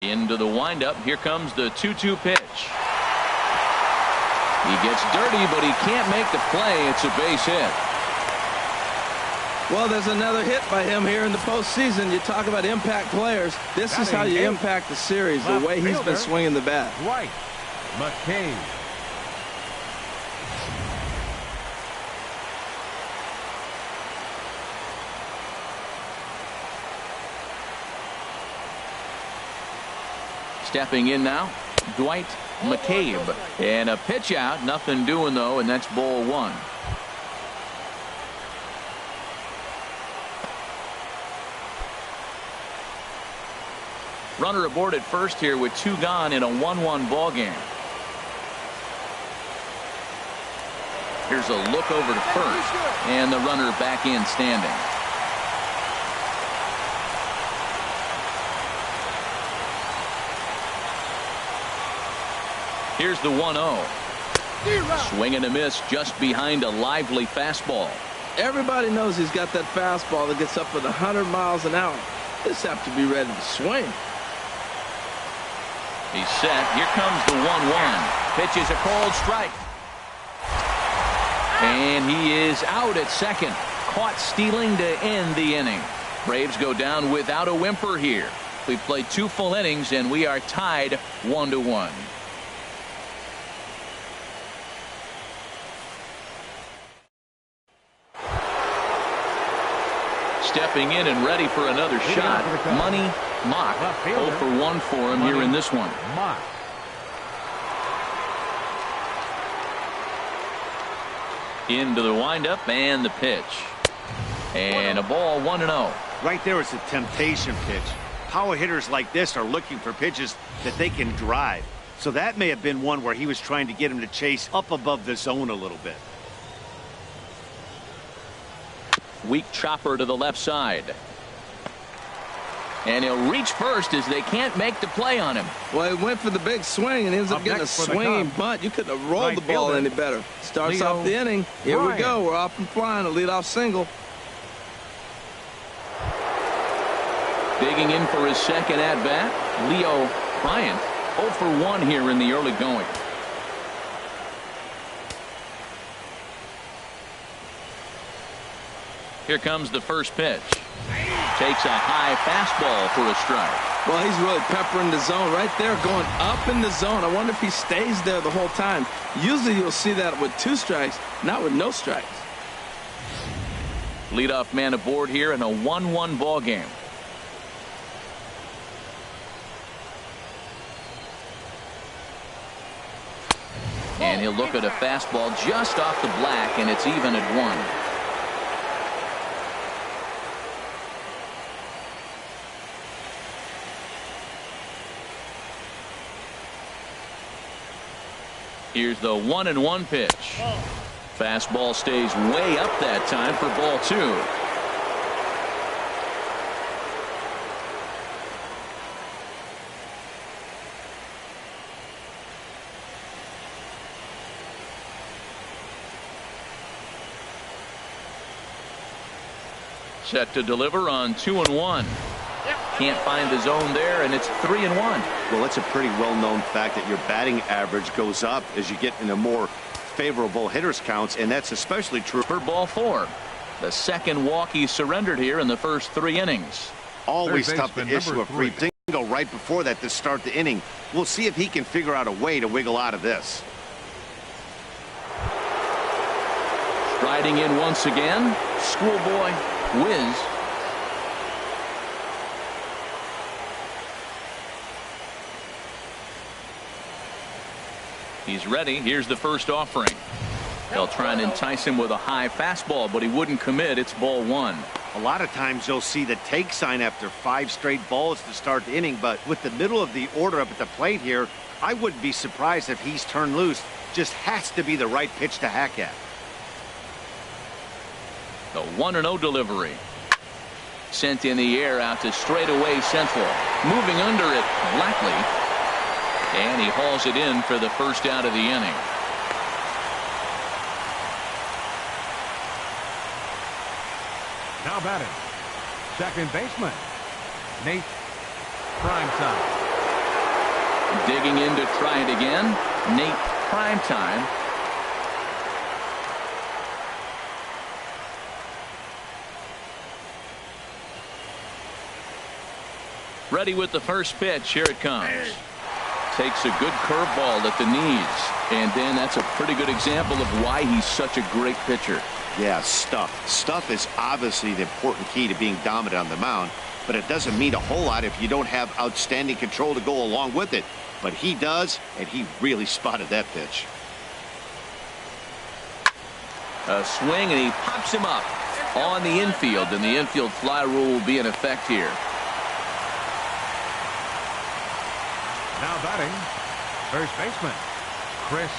Into the windup. Here comes the 2-2 pitch. He gets dirty, but he can't make the play. It's a base hit. Well, there's another hit by him here in the postseason. You talk about impact players. This is how you impact the series, the way he's been swinging the bat. Right. McCabe. Stepping in now, Dwight McCabe. And a pitch out. Nothing doing, though, and that's ball one. Runner aboard at first here with 2 gone in a 1-1 ball game. Here's a look over to first, and the runner back in standing. Here's the 1-0. Swing and a miss just behind a lively fastball. Everybody knows he's got that fastball that gets up with 100 miles an hour. Just have to be ready to swing. He's set. Here comes the 1-1. Pitch is a called strike. And he is out at second. Caught stealing to end the inning. Braves go down without a whimper here. We've played 2 full innings, and we are tied 1-1. Stepping in and ready for another shot, Money Mock. 0 for 1 for him here in this one. Into the windup and the pitch. And a ball 1-0. Right there is a temptation pitch. Power hitters like this are looking for pitches that they can drive. So that may have been one where he was trying to get him to chase up above the zone a little bit. Weak chopper to the left side. And he'll reach first as they can't make the play on him. Well, he went for the big swing and ends up getting a swinging bunt. You couldn't have rolled the ball any better. Starts off the inning. Here we go. We're off and flying. A leadoff single. Digging in for his second at-bat, Leo Bryant. 0 for 1 here in the early going. Here comes the first pitch. Takes a high fastball for a strike. Well, he's really peppering the zone right there, going up in the zone. I wonder if he stays there the whole time. Usually you'll see that with 2 strikes, not with no strikes. Leadoff man aboard here in a 1-1 ball game. And he'll look at a fastball just off the black, and it's even at 1. Here's the 1-1 pitch. Fastball stays way up that time for ball 2. Set to deliver on 2-1. Can't find the zone there, and it's 3-1. Well, it's a pretty well-known fact that your batting average goes up as you get into more favorable hitters counts, and that's especially true for ball 4. The second walk he surrendered here in the first 3 innings. Always tough to issue a free single right before that to start the inning. We'll see if he can figure out a way to wiggle out of this. Striding in once again, schoolboy Wiz. He's ready. Here's the first offering. They'll try and entice him with a high fastball, but he wouldn't commit. It's ball 1. A lot of times you'll see the take sign after 5 straight balls to start the inning, but with the middle of the order up at the plate here, I wouldn't be surprised if he's turned loose. Just has to be the right pitch to hack at. The 1-0 delivery. Sent in the air out to straightaway central. Moving under it, Blackley. And he hauls it in for the first out of the inning. Now batting, second baseman, Nate Primeside. Digging in to try it again. Nate Primetime. Ready with the first pitch. Here it comes. Takes a good curveball at the knees. And then that's a pretty good example of why he's such a great pitcher. Yeah, stuff. Stuff is obviously the important key to being dominant on the mound, but it doesn't mean a whole lot if you don't have outstanding control to go along with it. But he does, and he really spotted that pitch. A swing, and he pops him up on the infield, and the infield fly rule will be in effect here. Now batting, first baseman, Chris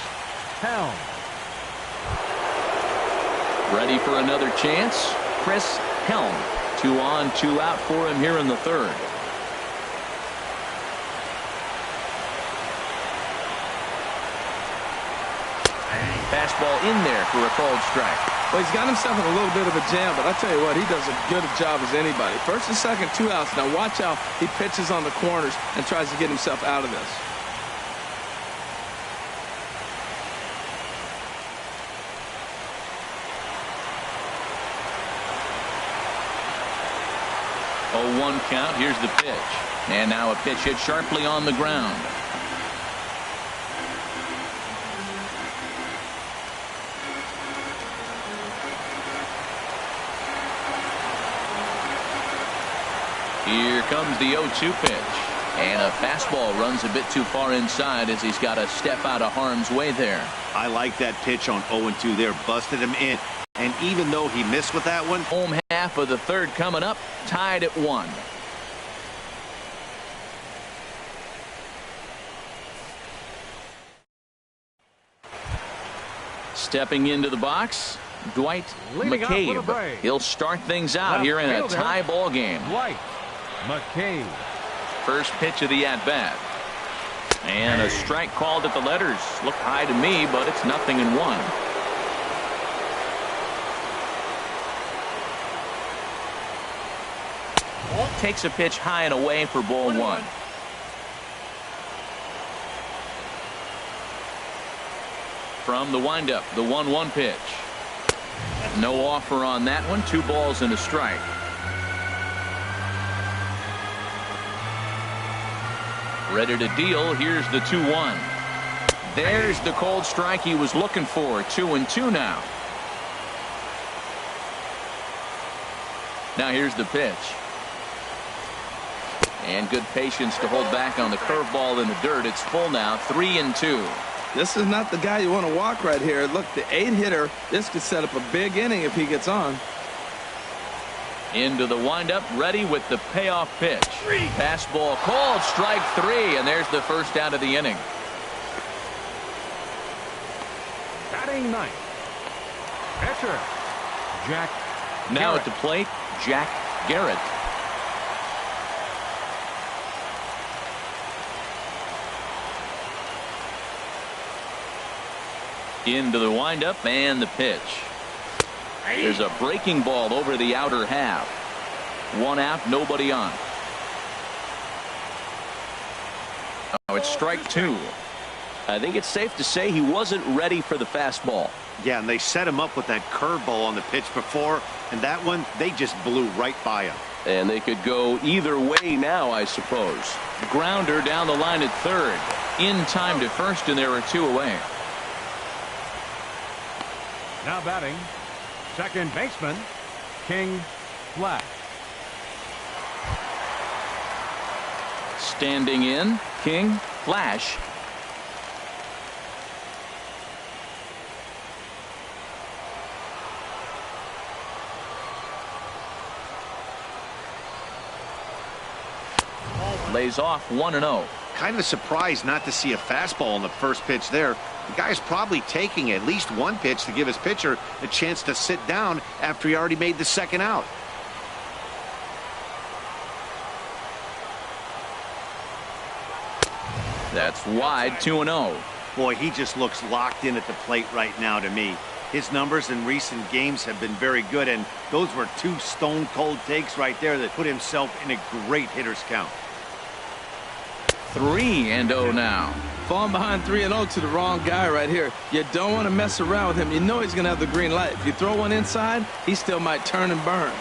Helm. Ready for another chance. Chris Helm. 2 on, 2 out for him here in the third. Fastball in there for a called strike. Well, he's got himself in a little bit of a jam, but I tell you what, he does a good job as anybody. First and second, 2 outs. Now watch how he pitches on the corners and tries to get himself out of this. Oh, 1 count. Here's the pitch. And now a pitch hit sharply on the ground. Here comes the 0-2 pitch. And a fastball runs a bit too far inside as he's got to step out of harm's way there. I like that pitch on 0-2 there. Busted him in. And even though he missed with that one. Home half of the third coming up. Tied at 1. Stepping into the box, Dwight McCabe. He'll start things out here in a tie ball game. Dwight McCabe. First pitch of the at-bat. And a strike called at the letters. Looked high to me, but it's 0-1. Takes a pitch high and away for ball 1. From the windup, the 1-1 pitch. No offer on that one. 2 balls and a strike. Ready to deal. Here's the 2-1. There's the cold strike he was looking for. 2-2 now. Now here's the pitch. And good patience to hold back on the curveball in the dirt. It's full now. 3-2. This is not the guy you want to walk right here. Look, the 8-hitter, this could set up a big inning if he gets on. Into the windup, ready with the payoff pitch. Fastball called, strike 3, and there's the first out of the inning. Batting ninth, pitcher Jack Now Garrett. at the plate, Jack Garrett. Into the windup and the pitch. There's a breaking ball over the outer half. 1 out, nobody on. Oh, it's strike 2. I think it's safe to say he wasn't ready for the fastball. Yeah, and they set him up with that curveball on the pitch before, and that one, they just blew right by him. And they could go either way now, I suppose. Grounder down the line at third. In time to first, and there are 2 away. Now batting, second baseman, King Flash. Standing in, King Flash. Lays off 1-0. Kind of surprised not to see a fastball on the first pitch there. The guy's probably taking at least 1 pitch to give his pitcher a chance to sit down after he already made the second out. That's wide, 2-0. Boy, he just looks locked in at the plate right now to me. His numbers in recent games have been very good, and those were 2 stone-cold takes right there that put himself in a great hitter's count. 3-0 now. Falling behind 3-0 to the wrong guy right here. You don't want to mess around with him. You know he's going to have the green light. If you throw one inside, he still might turn and burn.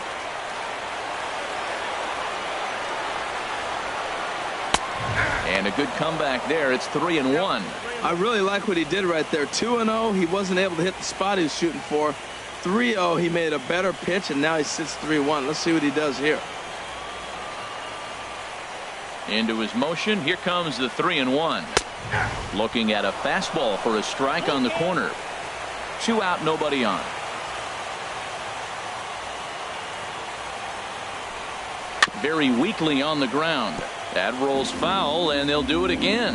And a good comeback there. It's 3-1. I really like what he did right there. 2-0, he wasn't able to hit the spot he was shooting for. 3-0, he made a better pitch, and now he sits 3-1. Let's see what he does here. Into his motion. Here comes the 3-1. Looking at a fastball for a strike on the corner. 2 out, nobody on. Very weakly on the ground. That rolls foul, and they'll do it again.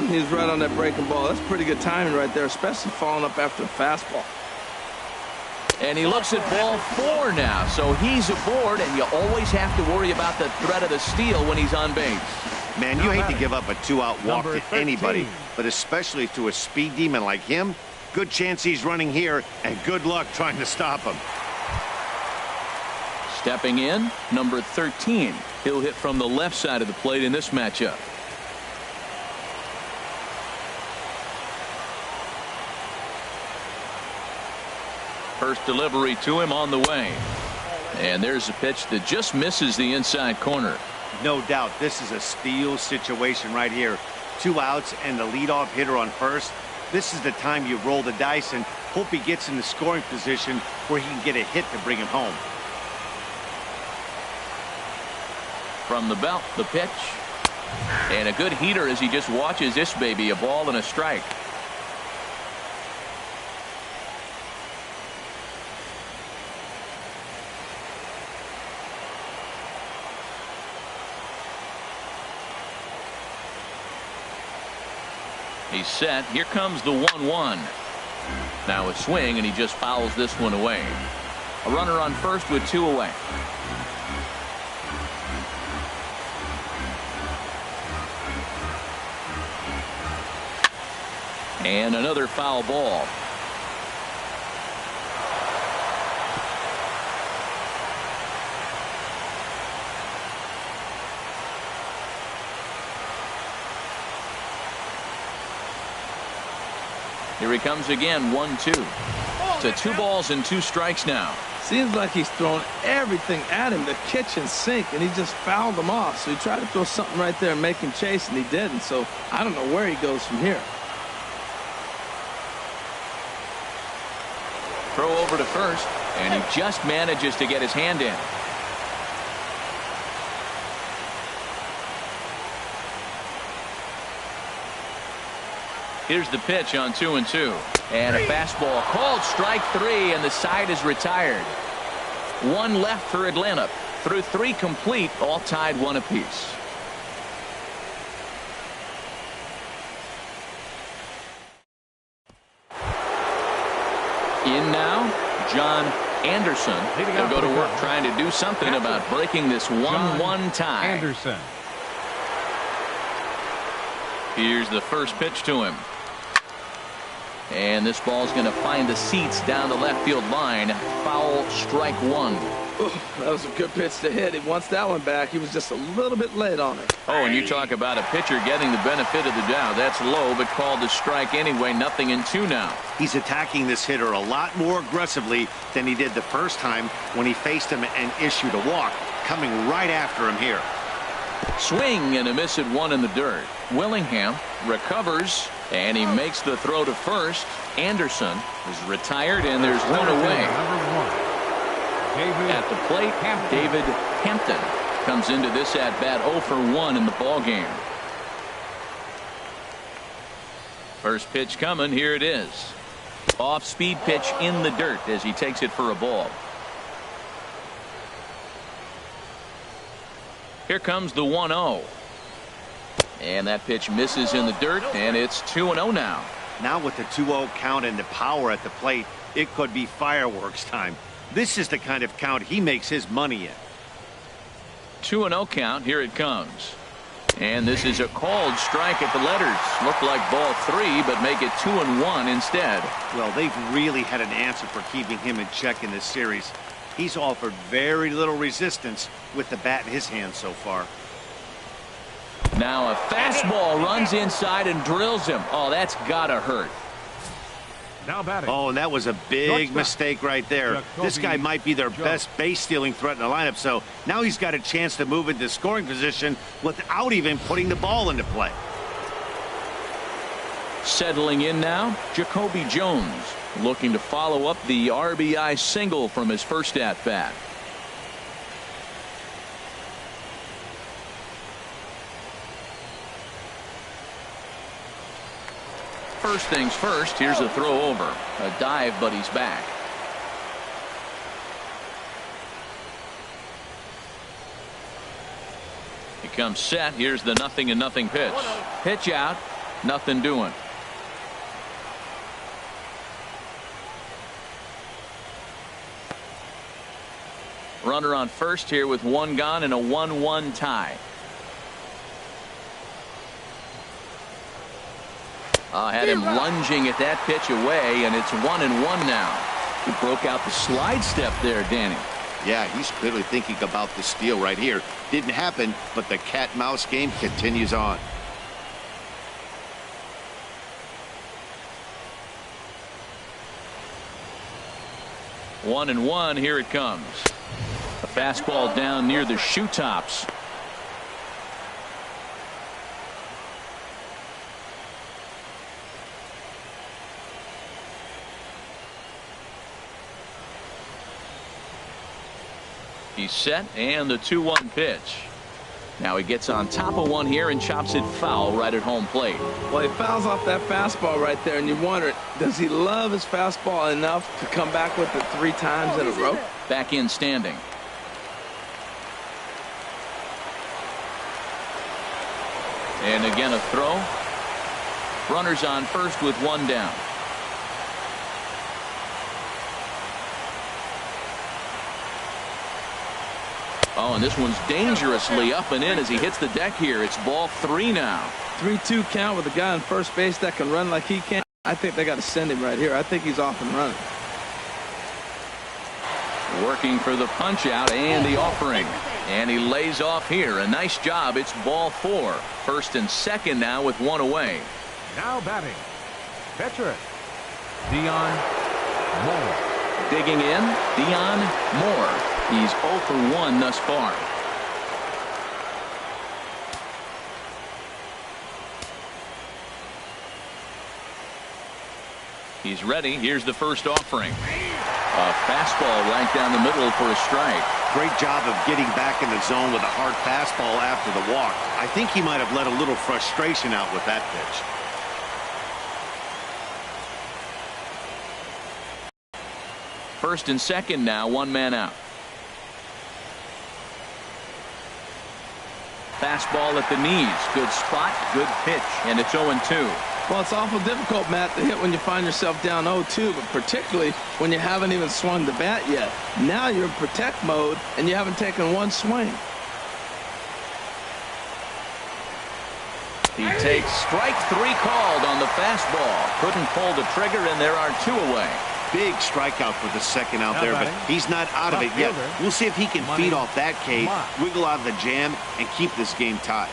He's right on that breaking ball. That's pretty good timing right there, especially following up after a fastball. And he looks at ball 4 now, so he's aboard, and you always have to worry about the threat of the steal when he's on base. Man, you hate to give up a 2-out walk to anybody, but especially to a speed demon like him. Good chance he's running here, and good luck trying to stop him. Stepping in, number 13. He'll hit from the left side of the plate in this matchup. First delivery to him on the way. And there's a pitch that just misses the inside corner. No doubt this is a steal situation right here. 2 outs and the leadoff hitter on first. This is the time you roll the dice and hope he gets in the scoring position where he can get a hit to bring him home. From the belt, the pitch. And a good heater as he just watches this baby, a ball and a strike. He's set. Here comes the 1-1. Now a swing, and he just fouls this one away. A runner on first with 2 away. And another foul ball. Here he comes again, 1-2. To 2 balls and 2 strikes now. Seems like he's thrown everything at him, the kitchen sink, and he just fouled them off. So he tried to throw something right there and make him chase, and he didn't. So I don't know where he goes from here. Throw over to first, and he just manages to get his hand in. Here's the pitch on 2-2. And a fastball called strike 3, and the side is retired. 1 left for Atlanta. Through 3 complete, all tied 1 apiece. In now, John Anderson. He'll go to work trying to do something about breaking this 1-1 tie. Anderson. Here's the first pitch to him. And this ball's going to find the seats down the left field line. Foul, strike 1. Ooh, that was a good pitch to hit. He wants that one back. He was just a little bit late on it. Oh, and you talk about a pitcher getting the benefit of the doubt. That's low, but called a strike anyway. 0-2 now. He's attacking this hitter a lot more aggressively than he did the first time when he faced him and issued a walk. Coming right after him here. Swing and a miss at 1 in the dirt. Willingham recovers, and he makes the throw to first. Anderson is retired, and there's 1 away. At the plate, David Hampton comes into this at-bat 0 for 1 in the ballgame. First pitch coming. Here it is. Off-speed pitch in the dirt as he takes it for a ball. Here comes the 1-0. And that pitch misses in the dirt, and it's 2-0 now. Now with the 2-0 count and the power at the plate, it could be fireworks time. This is the kind of count he makes his money in. 2-0 count. Here it comes. And this is a called strike at the letters. Looked like ball 3, but make it 2-1 instead. Well, they've really had an answer for keeping him in check in this series. He's offered very little resistance with the bat in his hand so far. Now a fastball runs inside and drills him. Oh, that's gotta hurt. Now batting. Oh, and that was a big mistake right there. This guy might be their best base stealing threat in the lineup, so now he's got a chance to move into scoring position without even putting the ball into play. Settling in now, Jacoby Jones, looking to follow up the RBI single from his first at-bat. First things first, here's a throw over. A dive, but he's back. He comes set. Here's the 0-0 pitch. Pitch out. Nothing doing. Runner on first here with one gone and a 1-1 tie. Had him lunging at that pitch away, and it's 1-1 now. He broke out the slide step there, Danny. Yeah, he's clearly thinking about the steal right here. Didn't happen, but the cat-mouse game continues on. One and one, here it comes. A fastball down near the shoe tops. He's set, and the 2-1 pitch. Now he gets on top of one here and chops it foul right at home plate. Well, he fouls off that fastball right there, and you wonder, does he love his fastball enough to come back with it 3 times in a row? Back in standing. And again a throw. Runners on first with one down. Oh, and this one's dangerously up and in as he hits the deck here. It's ball 3 now. 3-2 count with a guy on first base that can run like he can. I think they got to send him right here. I think he's off and running. Working for the punch out and the offering. And he lays off here. A nice job. It's ball 4. First and second now with one away. Now batting. Pitcher. Dion Moore. Digging in, Dion Moore. He's 0 for 1 thus far. He's ready. Here's the first offering. A fastball right down the middle for a strike. Great job of getting back in the zone with a hard fastball after the walk. I think he might have let a little frustration out with that pitch. First and second now, one man out. Fastball at the knees. Good spot, good pitch, and it's 0-2. Well, it's awful difficult, Matt, to hit when you find yourself down 0-2, but particularly when you haven't even swung the bat yet. Now you're in protect mode, and you haven't taken one swing. He takes strike 3 called on the fastball. Couldn't pull the trigger, and there are 2 away. Big strikeout for the second out there, but he's not out of it yet. We'll see if he can feed off that K, wiggle out of the jam, and keep this game tied.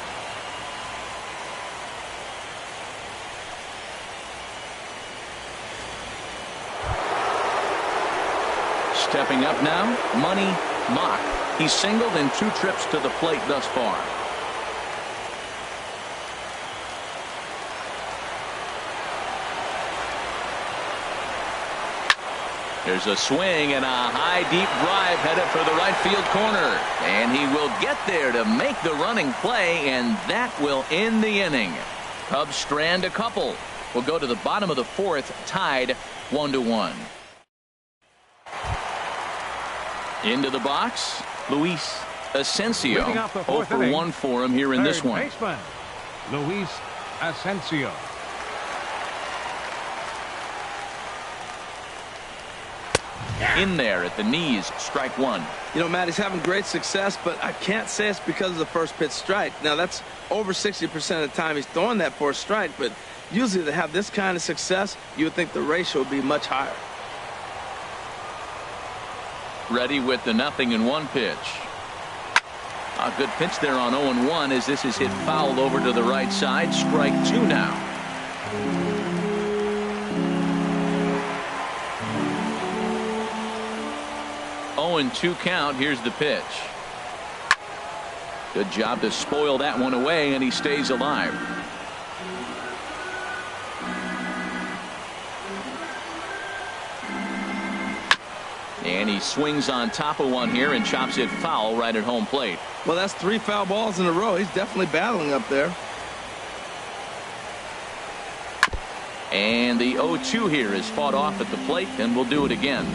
Stepping up now, Money Mock. He's singled in 2 trips to the plate thus far. There's a swing and a high deep drive headed for the right field corner. And he will get there to make the running play, and that will end the inning. Cubs strand a couple. We'll go to the bottom of the 4th, tied 1-1. Into the box, Luis Asensio. 0 for 1 for him here in this one. Baseman, Luis Asensio. In there at the knees, strike 1. You know, Matt, he's having great success, but I can't say it's because of the first pitch strike. Now, that's over 60% of the time he's throwing that for a strike, but usually to have this kind of success, you would think the ratio would be much higher. Ready with the 0-1 pitch. A good pitch there on 0-1 as this is hit foul over to the right side. Strike 2 now. 0-2 count. Here's the pitch. Good job to spoil that one away, and he stays alive. And he swings on top of one here and chops it foul right at home plate. Well, that's 3 foul balls in a row. He's definitely battling up there. And the 0-2 here is fought off at the plate, and we'll do it again.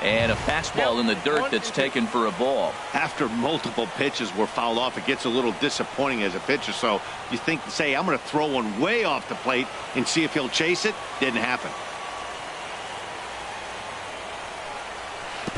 And a fastball in the dirt that's taken for a ball. After multiple pitches were fouled off, it gets a little disappointing as a pitcher. So you think, say, I'm going to throw one way off the plate and see if he'll chase it. Didn't happen.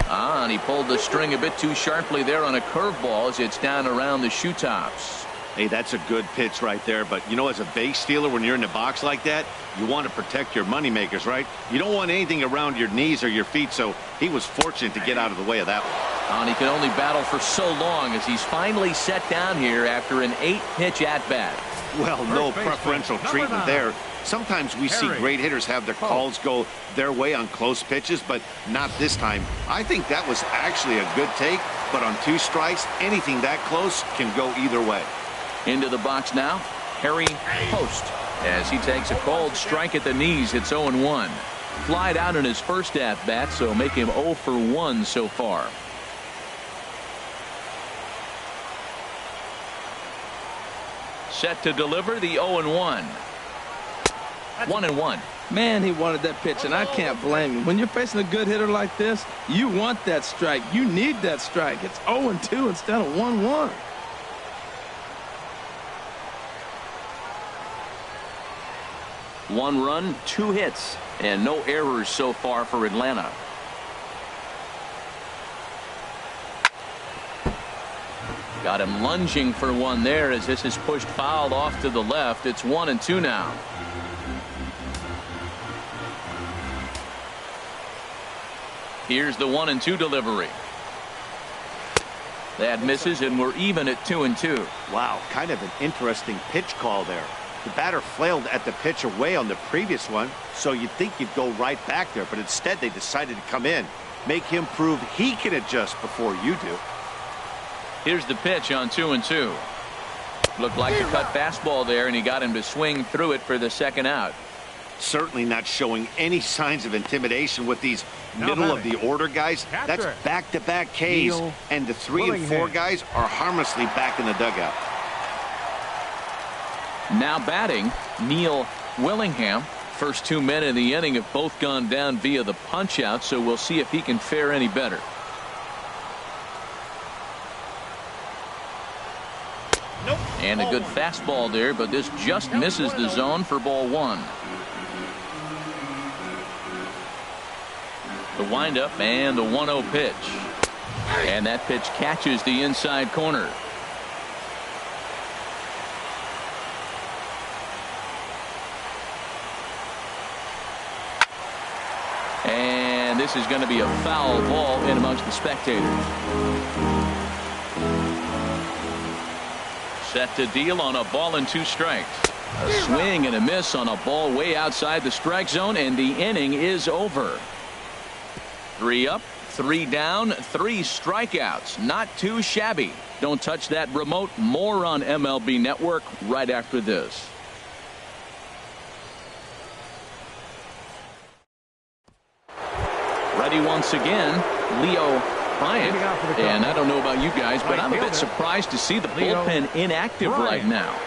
And he pulled the string a bit too sharply there on a curveball as it's down around the shoe tops. Hey, that's a good pitch right there. But, you know, as a base stealer, when you're in the box like that, you want to protect your moneymakers, right? You don't want anything around your knees or your feet, so he was fortunate to get out of the way of that one. And he can only battle for so long as he's finally set down here after an 8-pitch at-bat. Well, no preferential treatment there. Sometimes we see great hitters have their calls go their way on close pitches, but not this time. I think that was actually a good take, but on 2 strikes, anything that close can go either way. Into the box now, Harry Post, as he takes a cold strike at the knees. It's 0-1. Flied out in his first at-bat, so make him 0 for 1 so far. Set to deliver the 0-1. 1-1. Man, he wanted that pitch, and I can't blame him. When you're facing a good hitter like this, you want that strike. You need that strike. It's 0-2 instead of 1-1. One run, 2 hits, and no errors so far for Atlanta. Got him lunging for one there as this is pushed foul off to the left. It's 1-2 now. Here's the 1-2 delivery. That misses, and we're even at 2-2. Wow, kind of an interesting pitch call there. The batter flailed at the pitch away on the previous one, so you'd think you'd go right back there, but instead they decided to come in, make him prove he can adjust before you do. Here's the pitch on 2-2. Looked like a cut fastball there, and he got him to swing through it for the second out. Certainly not showing any signs of intimidation with these middle of the order guys. That's back-to-back Ks, and the 3 and 4 guys are harmlessly back in the dugout. Now batting, Neil Willingham. First 2 men in the inning have both gone down via the punch-out, so we'll see if he can fare any better. And a good fastball there, but this just misses the zone for ball 1. The windup and the 1-0 pitch. And that pitch catches the inside corner. And this is going to be a foul ball in amongst the spectators. Set to deal on a ball and 2 strikes. A swing and a miss on a ball way outside the strike zone, and the inning is over. 3 up, 3 down, 3 strikeouts. Not too shabby. Don't touch that remote. More on MLB Network right after this. Ready once again, Leo Bryant. And I don't know about you guys, but I'm a bit surprised to see the bullpen inactive right now.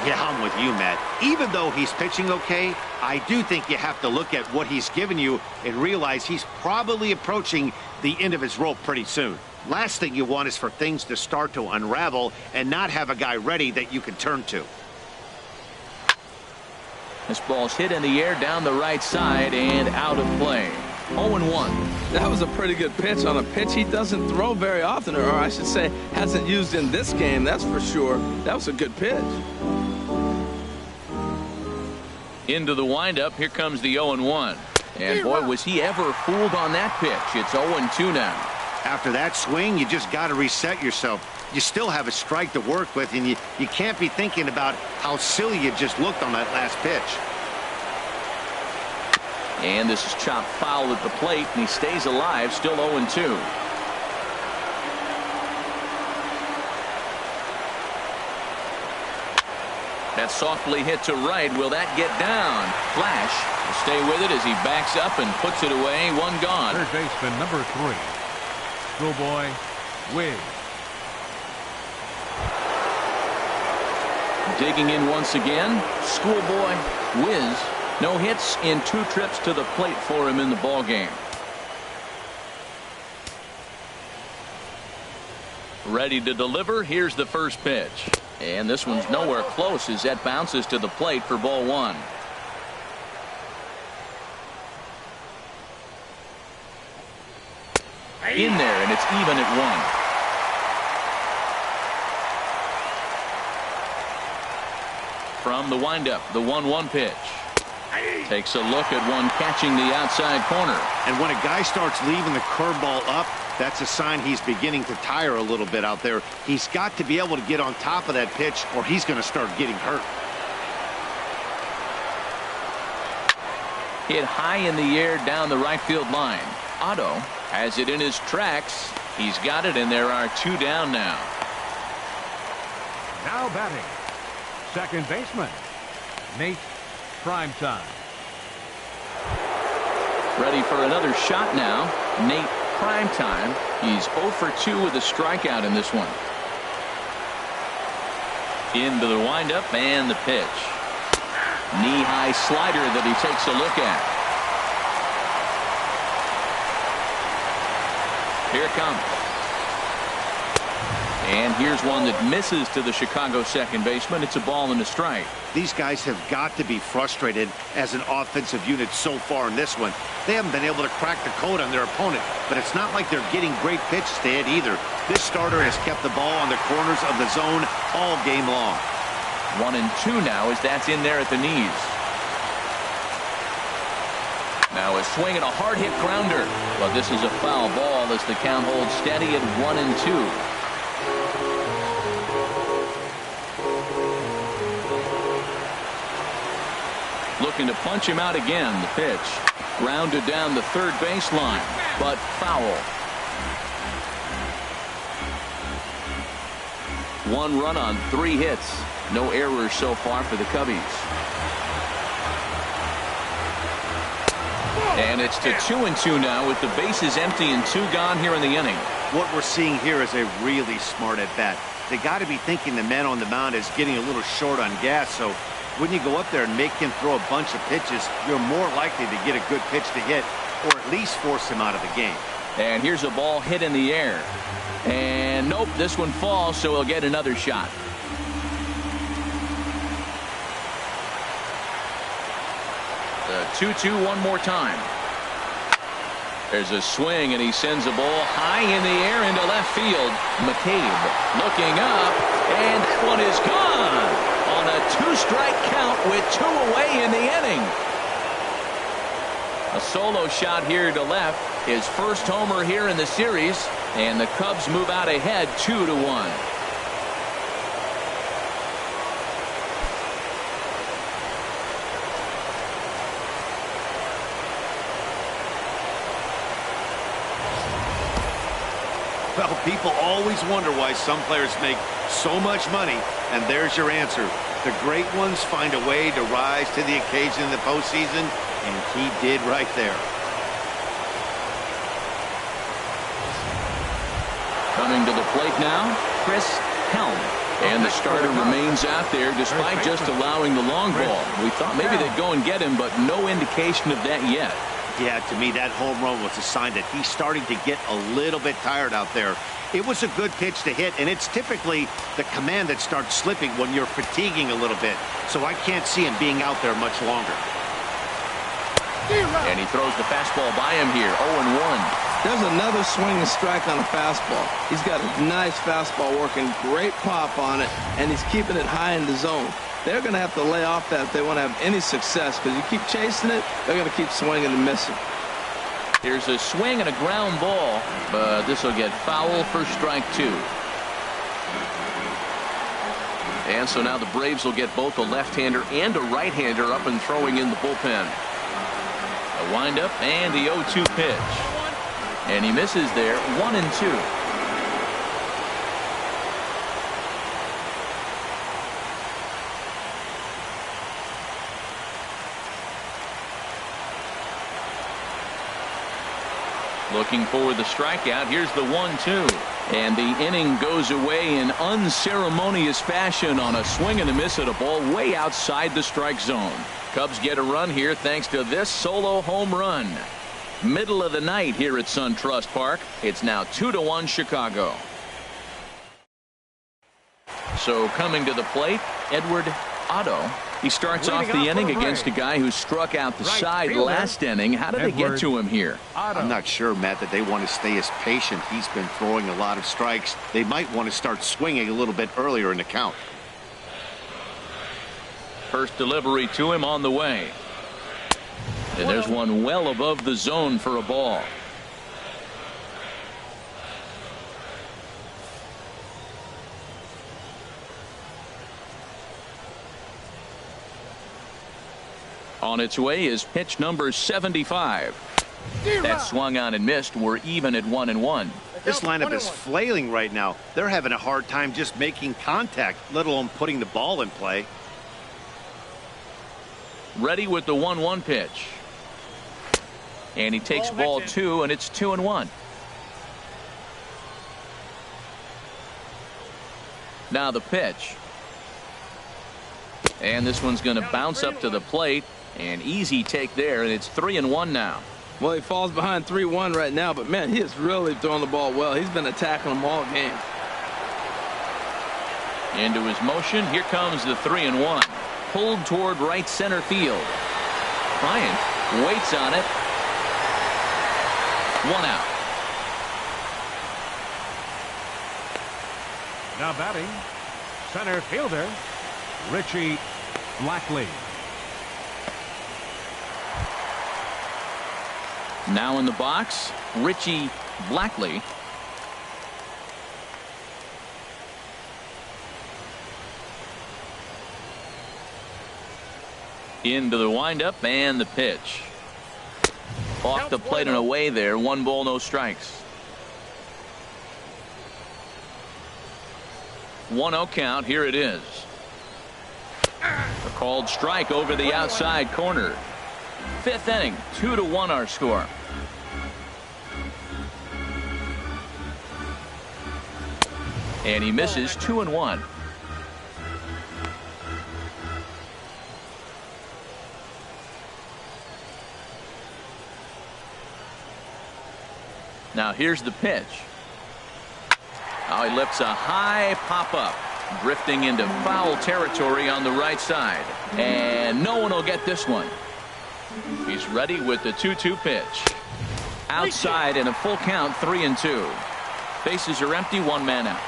Yeah, I'm with you, Matt. Even though he's pitching okay, I do think you have to look at what he's given you and realize he's probably approaching the end of his rope pretty soon. Last thing you want is for things to start to unravel and not have a guy ready that you can turn to. This ball's hit in the air down the right side and out of play. 0-1. That was a pretty good pitch on a pitch he doesn't throw very often, or I should say hasn't used in this game, that's for sure. That was a good pitch. Into the windup. Here comes the 0-1. And boy, was he ever fooled on that pitch. It's 0-2 now. After that swing, you just got to reset yourself. You still have a strike to work with, and you can't be thinking about how silly you just looked on that last pitch. And this is chopped foul at the plate, and he stays alive, still 0-2. That's softly hit to right. Will that get down? Flash will stay with it as he backs up and puts it away. One gone. Third baseman number 3, Schoolboy Wiz. Digging in once again, Schoolboy Wiz. No hits in 2 trips to the plate for him in the ball game. Ready to deliver. Here's the first pitch. And this one's nowhere close as that bounces to the plate for ball 1. In there, and it's even at 1. From the windup, the 1-1 pitch. Takes a look at one catching the outside corner. And when a guy starts leaving the curveball up, that's a sign he's beginning to tire a little bit out there. He's got to be able to get on top of that pitch or he's going to start getting hurt. Hit high in the air down the right field line. Otto has it in his tracks. He's got it, and there are 2 down now. Now batting, second baseman Nate Primetime. Ready for another shot now. Nate Primetime. He's 0 for 2 with a strikeout in this one. Into the windup and the pitch. Knee-high slider that he takes a look at. Here it comes. And here's one that misses to the Chicago second baseman. It's a ball and a strike. These guys have got to be frustrated as an offensive unit so far in this one. They haven't been able to crack the code on their opponent, but it's not like they're getting great pitches to hit either. This starter has kept the ball on the corners of the zone all game long. 1-2 now as that's in there at the knees. Now a swing and a hard hit grounder. But this is a foul ball as the count holds steady at 1-2. Looking to punch him out again. The pitch grounded down the third baseline, but foul. 1 run on 3 hits. No errors so far for the Cubbies. And it's to 2-2 now with the bases empty and 2 gone here in the inning. What we're seeing here is a really smart at bat. They got to be thinking the man on the mound is getting a little short on gas, so when you go up there and make him throw a bunch of pitches, you're more likely to get a good pitch to hit or at least force him out of the game. And here's a ball hit in the air. And nope, this one falls, so he'll get another shot. The 2-2 one more time. There's a swing, and he sends a ball high in the air into left field. McCabe looking up, and that one is gone on a 2-strike count with 2 away in the inning. A solo shot here to left. His first homer here in the series, and the Cubs move out ahead 2-1. Well, people always wonder why some players make so much money, and there's your answer. The great ones find a way to rise to the occasion in the postseason, and he did right there. Coming to the plate now, Chris Helm. And the starter remains out there despite just allowing the long ball. We thought maybe they'd go and get him, but no indication of that yet. Yeah, to me, that home run was a sign that he's starting to get a little bit tired out there. It was a good pitch to hit, and it's typically the command that starts slipping when you're fatiguing a little bit. So I can't see him being out there much longer. And he throws the fastball by him here, 0-1. There's another swing and strike on a fastball. He's got a nice fastball working, great pop on it, and he's keeping it high in the zone. they're going to have to lay off that if they want to have any success, because you keep chasing it, they're going to keep swinging and missing. Here's a swing and a ground ball, but this will get foul for strike 2. And so now the Braves will get both a left-hander and a right-hander up and throwing in the bullpen. A windup and the 0-2 pitch. And he misses there, 1-2. Looking for the strikeout. Here's the 1-2. And the inning goes away in unceremonious fashion on a swing and a miss at a ball way outside the strike zone. Cubs get a run here thanks to this solo home run. Middle of the night here at SunTrust Park. It's now 2-1 Chicago. So coming to the plate, Edward Otto. He starts off the inning against a guy who struck out the side last inning. How did they get to him here? I'm not sure, Matt, that they want to stay as patient. He's been throwing a lot of strikes. They might want to start swinging a little bit earlier in the count. First delivery to him on the way. And there's one well above the zone for a ball. On its way is pitch number 75. That swung on and missed. We're even at 1-1. This lineup is flailing right now. They're having a hard time just making contact, let alone putting the ball in play. Ready with the 1-1 pitch. And he takes ball 2, and it's 2-1. Now the pitch. And this one's going to bounce up to the plate. An easy take there, and it's 3-1 now. Well, he falls behind 3-1 right now, but man, he is really throwing the ball well. He's been attacking them all game. Into his motion. Here comes the 3-1. Pulled toward right center field. Bryant waits on it. 1 out. Now batting, center fielder, Richie Blackley. Now in the box, Richie Blackley. Into the windup and the pitch. Off the plate and away there. 1 ball, no strikes. 1-0 count. Here it is. A called strike over the outside corner. 5th inning, 2-1 our score. And he misses, 2-1. Now here's the pitch. Now he lifts a high pop-up, drifting into foul territory on the right side. And no one will get this one. He's ready with the 2-2 pitch. Outside in a full count, 3-2. Bases are empty, 1 man out.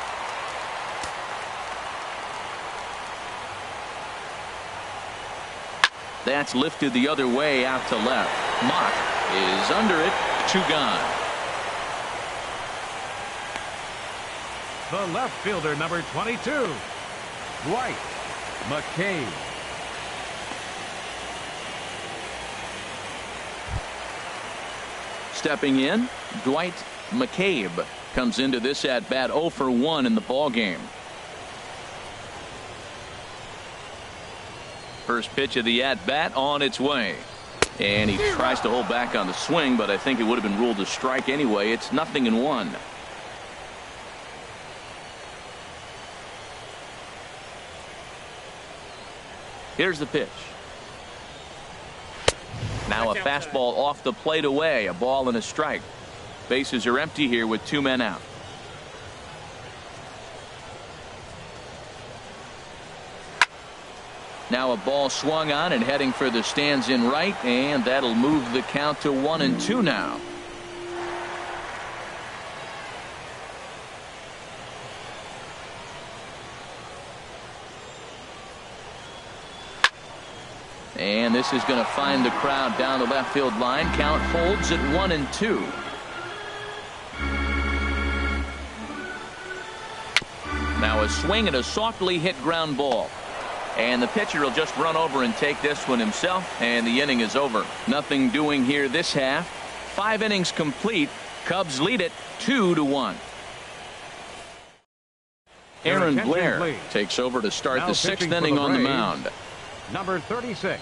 That's lifted the other way out to left. Mock is under it, 2 gone. The left fielder, number 22, Dwight McCabe. Stepping in, Dwight McCabe comes into this at bat 0 for 1 in the ball game. First pitch of the at bat on its way. And he tries to hold back on the swing, but I think it would have been ruled a strike anyway. It's 0-1. Here's the pitch. Now a fastball off the plate away. A ball and a strike. Bases are empty here with 2 men out. Now a ball swung on and heading for the stands in right, and that'll move the count to 1-2 now. And this is going to find the crowd down the left field line. Count holds at 1-2. Now a swing and a softly hit ground ball. And the pitcher will just run over and take this one himself, and the inning is over. Nothing doing here this half. 5 innings complete. Cubs lead it 2-1. Aaron Blair takes over to start the 6th inning on the mound. Number 36,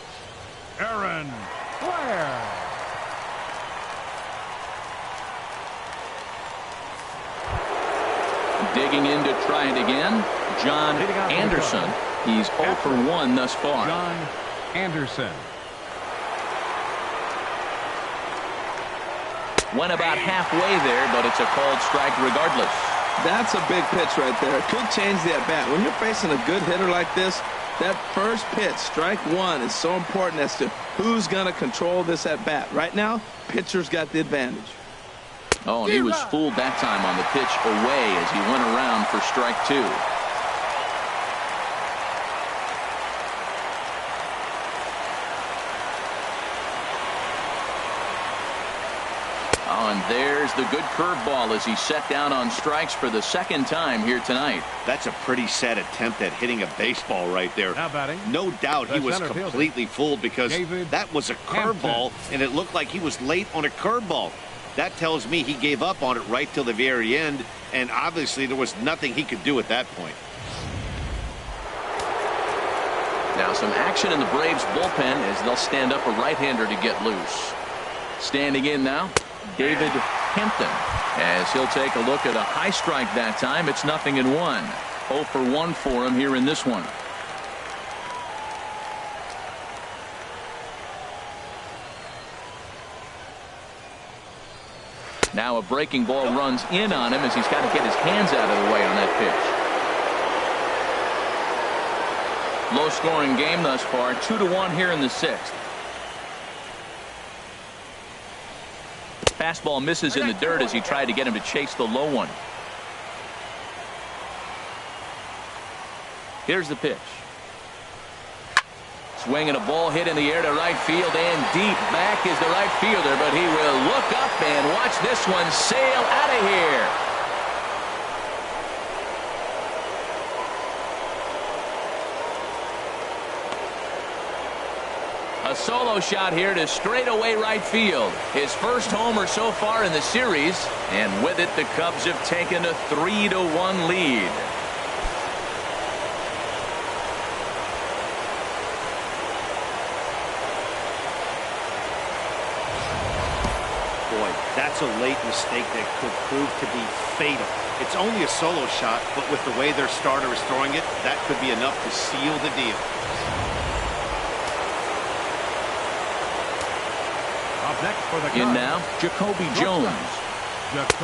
Aaron Blair. Digging in to try it again, John Anderson. He's 0 for 1 thus far. John Anderson. Went about halfway there, but it's a called strike regardless. That's a big pitch right there. It could change the at-bat. When you're facing a good hitter like this, that first pitch, strike one, is so important as to who's going to control this at-bat. Right now, pitcher's got the advantage. Oh, and he was fooled that time on the pitch away as he went around for strike 2. Oh, and there's the good curveball as he set down on strikes for the 2nd time here tonight. That's a pretty sad attempt at hitting a baseball right there. Now batting. No doubt he was completely fooled because that was a curveball, and it looked like he was late on a curveball. That tells me he gave up on it right till the very end, and obviously there was nothing he could do at that point. Now some action in the Braves bullpen as they'll stand up a right-hander to get loose. Standing in now, David Hampton, as he'll take a look at a high strike that time. It's 0-1. 0 for 1 for him here in this one. Now a breaking ball runs in on him as he's got to get his hands out of the way on that pitch. Low scoring game thus far, 2-1 here in the 6th. Fastball misses in the dirt as he tried to get him to chase the low one. Here's the pitch. Swing and a ball hit in the air to right field, and deep back is the right fielder, but he will look up and watch this one sail out of here. A solo shot here to straightaway right field. His first homer so far in the series, and with it the Cubs have taken a 3-1 lead. Boy, that's a late mistake that could prove to be fatal. It's only a solo shot, but with the way their starter is throwing it, that could be enough to seal the deal. Next for the in now, Jacoby Jones.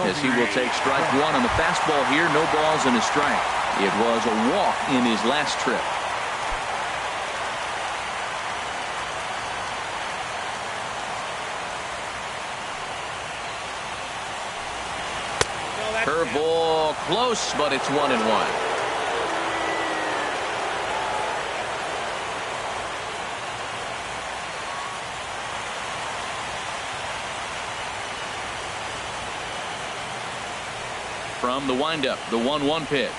As he will take strike 1 on the fastball here. No balls and a strike. It was a walk in his last trip. Curveball close, but it's 1-1. From the windup, the 1-1 pitch.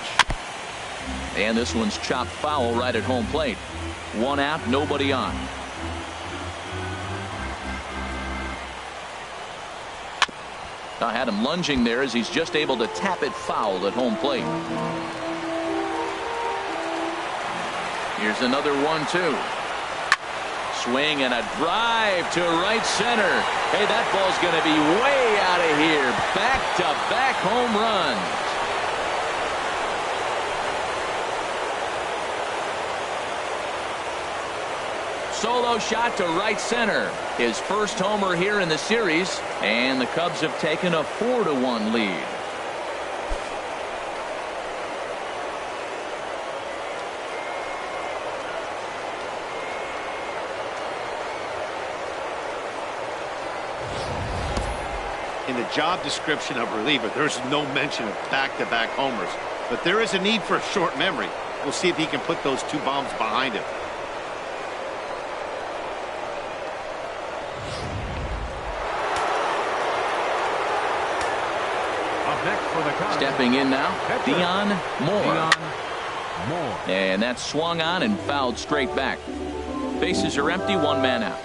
And this one's chopped foul right at home plate. 1 out, nobody on. I had him lunging there as he's just able to tap it foul at home plate. Here's another 1-2. Swing and a drive to right center. Hey, that ball's going to be way out of here. Back-to-back home runs. Solo shot to right center. His first homer here in the series, and the Cubs have taken a 4-1 lead. In the job description of reliever, there's no mention of back-to-back homers. But there is a need for a short memory. We'll see if he can put those 2 bombs behind him. Stepping in now, Dion Moore. Moore. And that's swung on and fouled straight back. Bases are empty, one man out.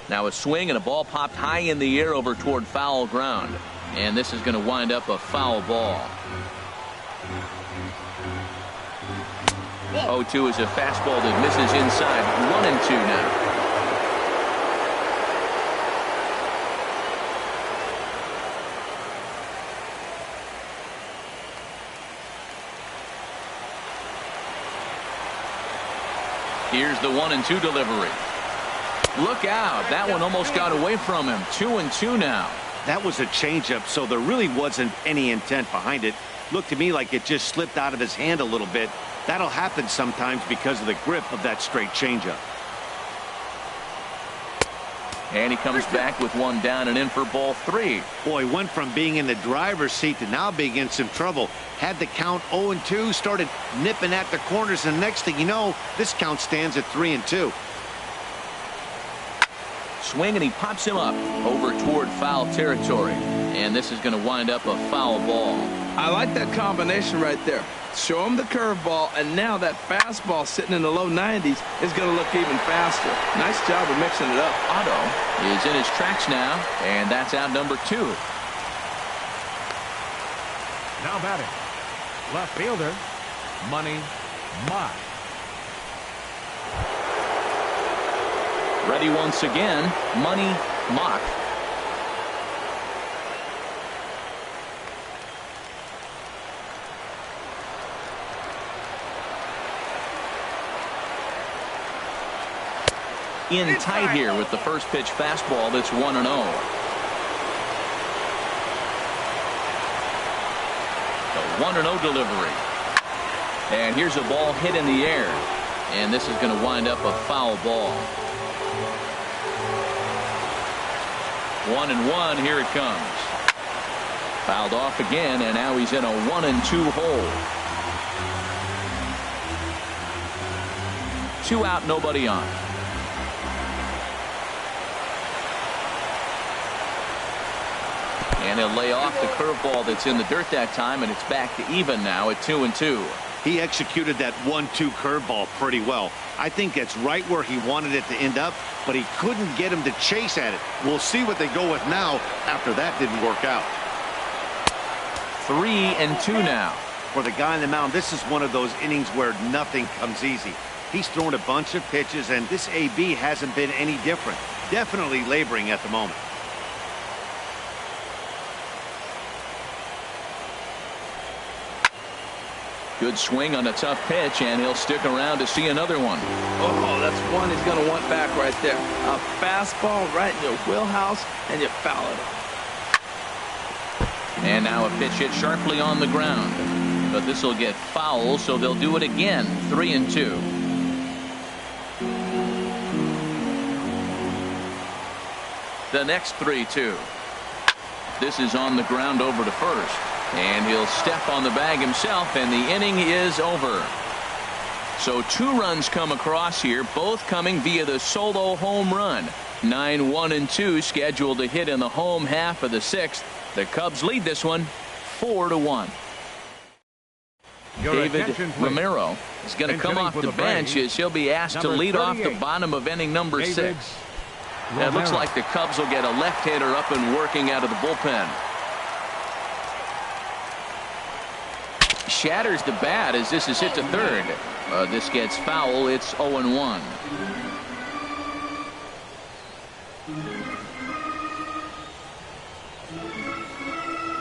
Now a swing and a ball popped high in the air over toward foul ground. And this is going to wind up a foul ball. 0-2 is a fastball that misses inside. 1-2 now. Here's the 1-2 delivery. Look out. That one almost got away from him. 2-2 now. That was a changeup, so there really wasn't any intent behind it. Looked to me like it just slipped out of his hand a little bit. That'll happen sometimes because of the grip of that straight changeup. And he comes back with one down and in for ball 3. Boy, went from being in the driver's seat to now being in some trouble. Had the count 0-2, started nipping at the corners, and next thing you know, this count stands at 3-2. Swing, and he pops him up over toward foul territory. And this is going to wind up a foul ball. I like that combination right there. Show him the curveball, and now that fastball sitting in the low 90s is going to look even faster. Nice job of mixing it up. Otto is in his tracks now, and that's out number 2. Now batting, left fielder, Money Mott. Ready once again, Money Mott. In tight here with the first pitch fastball that's 1-0. The 1-0 delivery. And here's a ball hit in the air. And this is going to wind up a foul ball. 1-1, here it comes. Fouled off again, and now he's in a 1-2 hole. 2 out, nobody on. And he'll lay off the curveball that's in the dirt that time, and it's back to even now at 2-2. He executed that 1-2 curveball pretty well. I think that's right where he wanted it to end up, but he couldn't get him to chase at it. We'll see what they go with now after that didn't work out. 3-2 now. For the guy on the mound, this is one of those innings where nothing comes easy. He's thrown a bunch of pitches, and this AB hasn't been any different. Definitely laboring at the moment. Good swing on a tough pitch, and he'll stick around to see another one. Oh, that's one he's going to want back right there. A fastball right in your wheelhouse, and you foul it off. And now a pitch hit sharply on the ground. But this will get foul, so they'll do it again. 3-2. The next 3-2. This is on the ground over to first. And he'll step on the bag himself, and the inning is over. So 2 runs come across here, both coming via the solo home run. 9-1-2 scheduled to hit in the home half of the 6th. The Cubs lead this one 4-1. David Romero is going to come off the bench as he'll be asked to lead off the bottom of inning number 6. It looks like the Cubs will get a left-hander up and working out of the bullpen. Shatters the bat as this is hit to third. This gets foul. It's 0-1.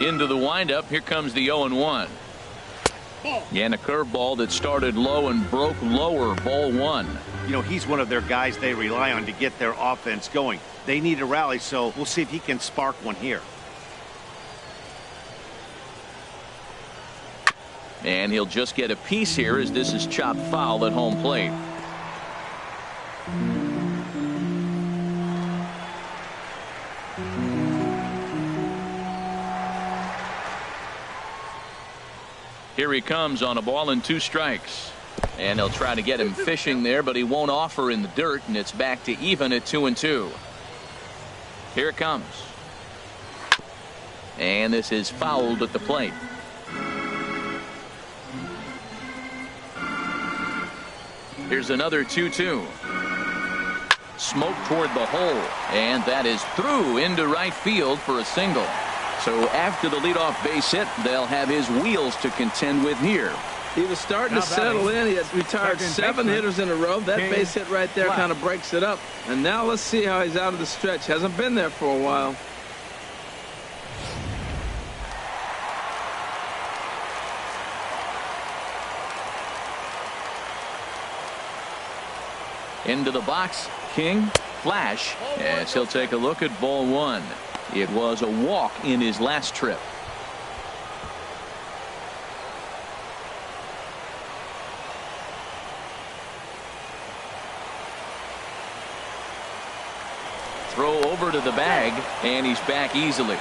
Into the windup. Here comes the 0-1. And a curveball that started low and broke lower. Ball 1. You know, he's one of their guys they rely on to get their offense going. They need a rally, so we'll see if he can spark one here. And he'll just get a piece here as this is chopped foul at home plate. Here he comes on a ball and 2 strikes. And they'll try to get him fishing there, but he won't offer in the dirt, and it's back to even at 2-2. Here it comes. And this is fouled at the plate. Here's another 2-2. Smoke toward the hole, and that is through into right field for a single. So after the leadoff base hit, they'll have his wheels to contend with here. He was starting to settle in. He has retired 7 hitters in a row. That base hit right there kind of breaks it up. And now let's see how he's out of the stretch. Hasn't been there for a while. Into the box, King, flash, as he'll take a look at ball 1. It was a walk in his last trip. Throw over to the bag, and he's back easily.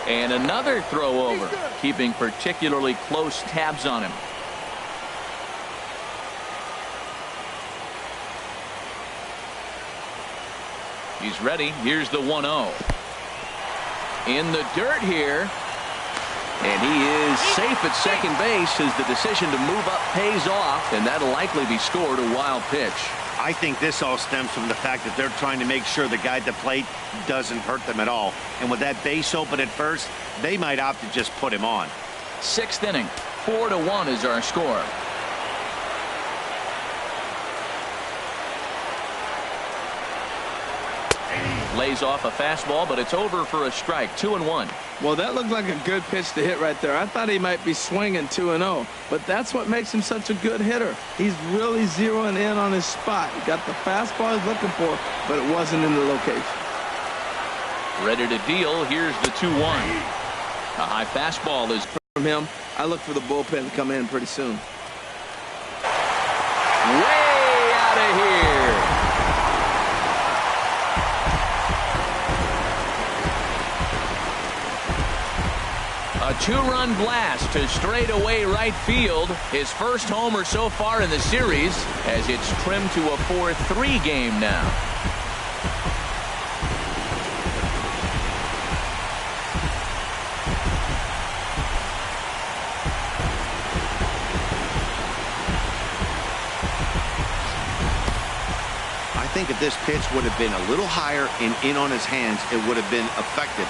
And another throw over, keeping particularly close tabs on him. He's ready. Here's the 1-0. In the dirt here. And he is safe at second base as the decision to move up pays off, and that'll likely be scored a wild pitch. I think this all stems from the fact that they're trying to make sure the guy at the plate doesn't hurt them at all. And with that base open at first, they might opt to just put him on. 6th inning, 4-1 is our score. Lays off a fastball, but it's over for a strike. 2-1. Well, that looked like a good pitch to hit right there. I thought he might be swinging 2-0, but that's what makes him such a good hitter. He's really zeroing in on his spot. He got the fastball he's looking for, but it wasn't in the location. Ready to deal. Here's the 2-1. A high fastball is from him. I look for the bullpen to come in pretty soon. Way out of here. A 2-run blast to straightaway right field. His first homer so far in the series, as it's trimmed to a 4-3 game now. I think if this pitch would have been a little higher and in on his hands, it would have been effective.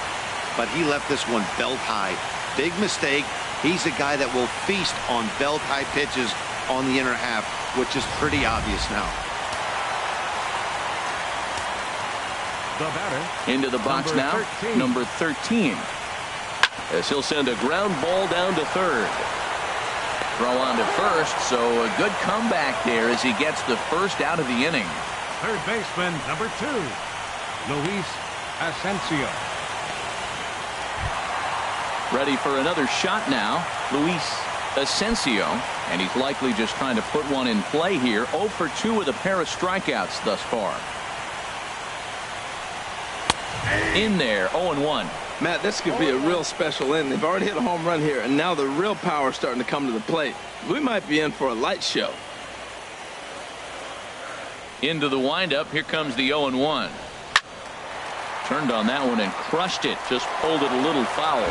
But he left this one belt high. Big mistake. He's a guy that will feast on belt high pitches on the inner half, which is pretty obvious now. The batter. Into the box now, number 13. As he'll send a ground ball down to third. Throw on to first, so a good comeback there as he gets the first out of the inning. Third baseman, number 2, Luis Asensio. Ready for another shot now, Luis Asensio, and he's likely just trying to put one in play here. 0 for 2 with a pair of strikeouts thus far. In there, 0-1. Matt, this could be a real special inning. They've already hit a home run here, and now the real power is starting to come to the plate. We might be in for a light show. Into the windup, here comes the 0-1. Turned on that one and crushed it, just pulled it a little foul.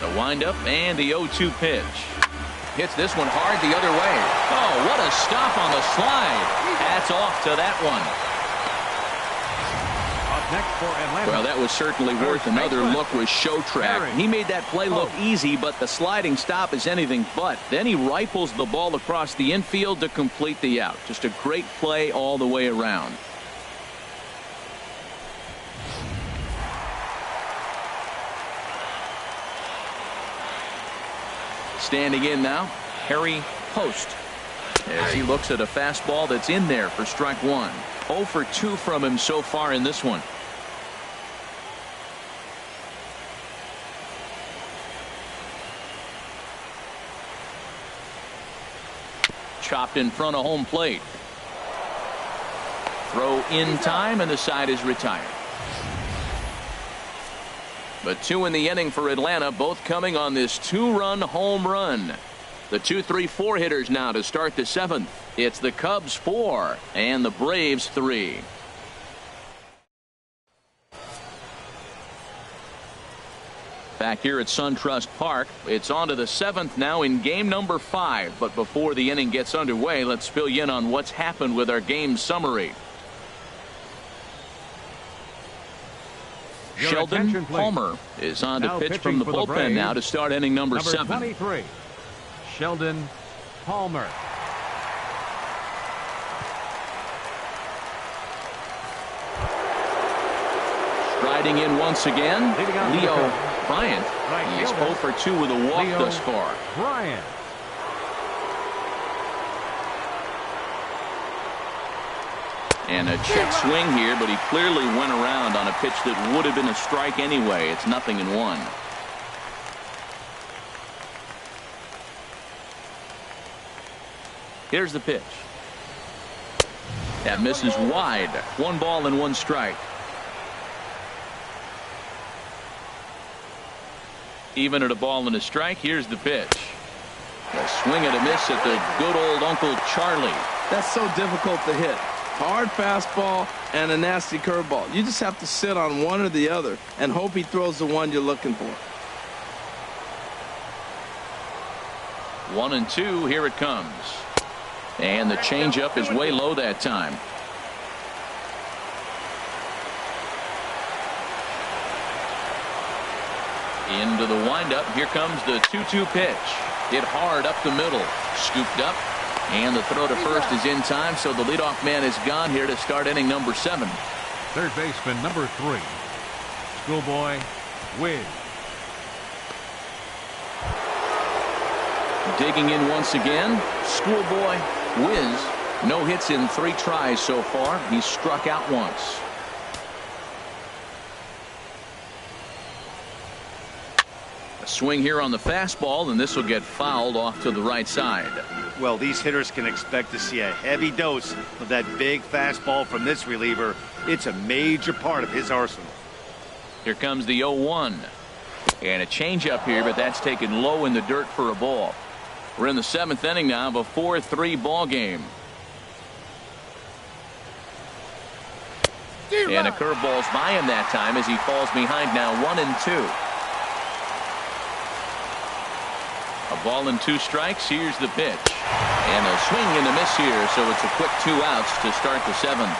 The windup and the 0-2 pitch. Hits this one hard the other way. Oh, what a stop on the slide. Hats off to that one. Up next for Atlanta. Well, that was certainly worth another look with show track. He made that play look easy, but the sliding stop is anything but. Then he rifles the ball across the infield to complete the out. Just a great play all the way around. Standing in now, Harry Post, as he looks at a fastball that's in there for strike 1. 0 for 2 from him so far in this one. Chopped in front of home plate. Throw in time, and the side is retired. But 2 in the inning for Atlanta, both coming on this 2-run home run. The 2-3-4 hitters now to start the 7th. It's the Cubs 4 and the Braves 3. Back here at SunTrust Park, it's on to the 7th now in game number 5. But before the inning gets underway, let's fill you in on what's happened with our game summary. Your Sheldon attention, please. Palmer is on to Now pitch from the pitching for the bullpen Braves, now to start inning number 7. 23, Sheldon Palmer. Striding in once again, Leading off Leo the curve. Bryant. Right He's fielder, 0 for 2 with a walk Leo thus far. Bryant. And a check swing here, but he clearly went around on a pitch that would have been a strike anyway. It's 0-1. Here's the pitch. That misses wide. 1 ball and 1 strike. Even at a ball and a strike, here's the pitch. A swing and a miss at the good old Uncle Charlie. That's so difficult to hit. Hard fastball and a nasty curveball. You just have to sit on one or the other and hope he throws the one you're looking for. 1-2. Here it comes. And the changeup is way low that time. Into the windup. Here comes the 2-2 pitch. Hit hard up the middle. Scooped up. And the throw to first is in time, so the leadoff man is gone here to start inning number 7. Third baseman number 3, Schoolboy Wiz. Digging in once again, Schoolboy Wiz. No hits in 3 tries so far. He's struck out once. A swing here on the fastball, and this will get fouled off to the right side. Well, these hitters can expect to see a heavy dose of that big fastball from this reliever. It's a major part of his arsenal. Here comes the 0-1. And a changeup here, but that's taken low in the dirt for a ball. We're in the 7th inning now of a 4-3 ball game. And a curveball's by him that time as he falls behind now 1-2. A ball and 2 strikes. Here's the pitch. And a swing and a miss here, so it's a quick 2 outs to start the 7th.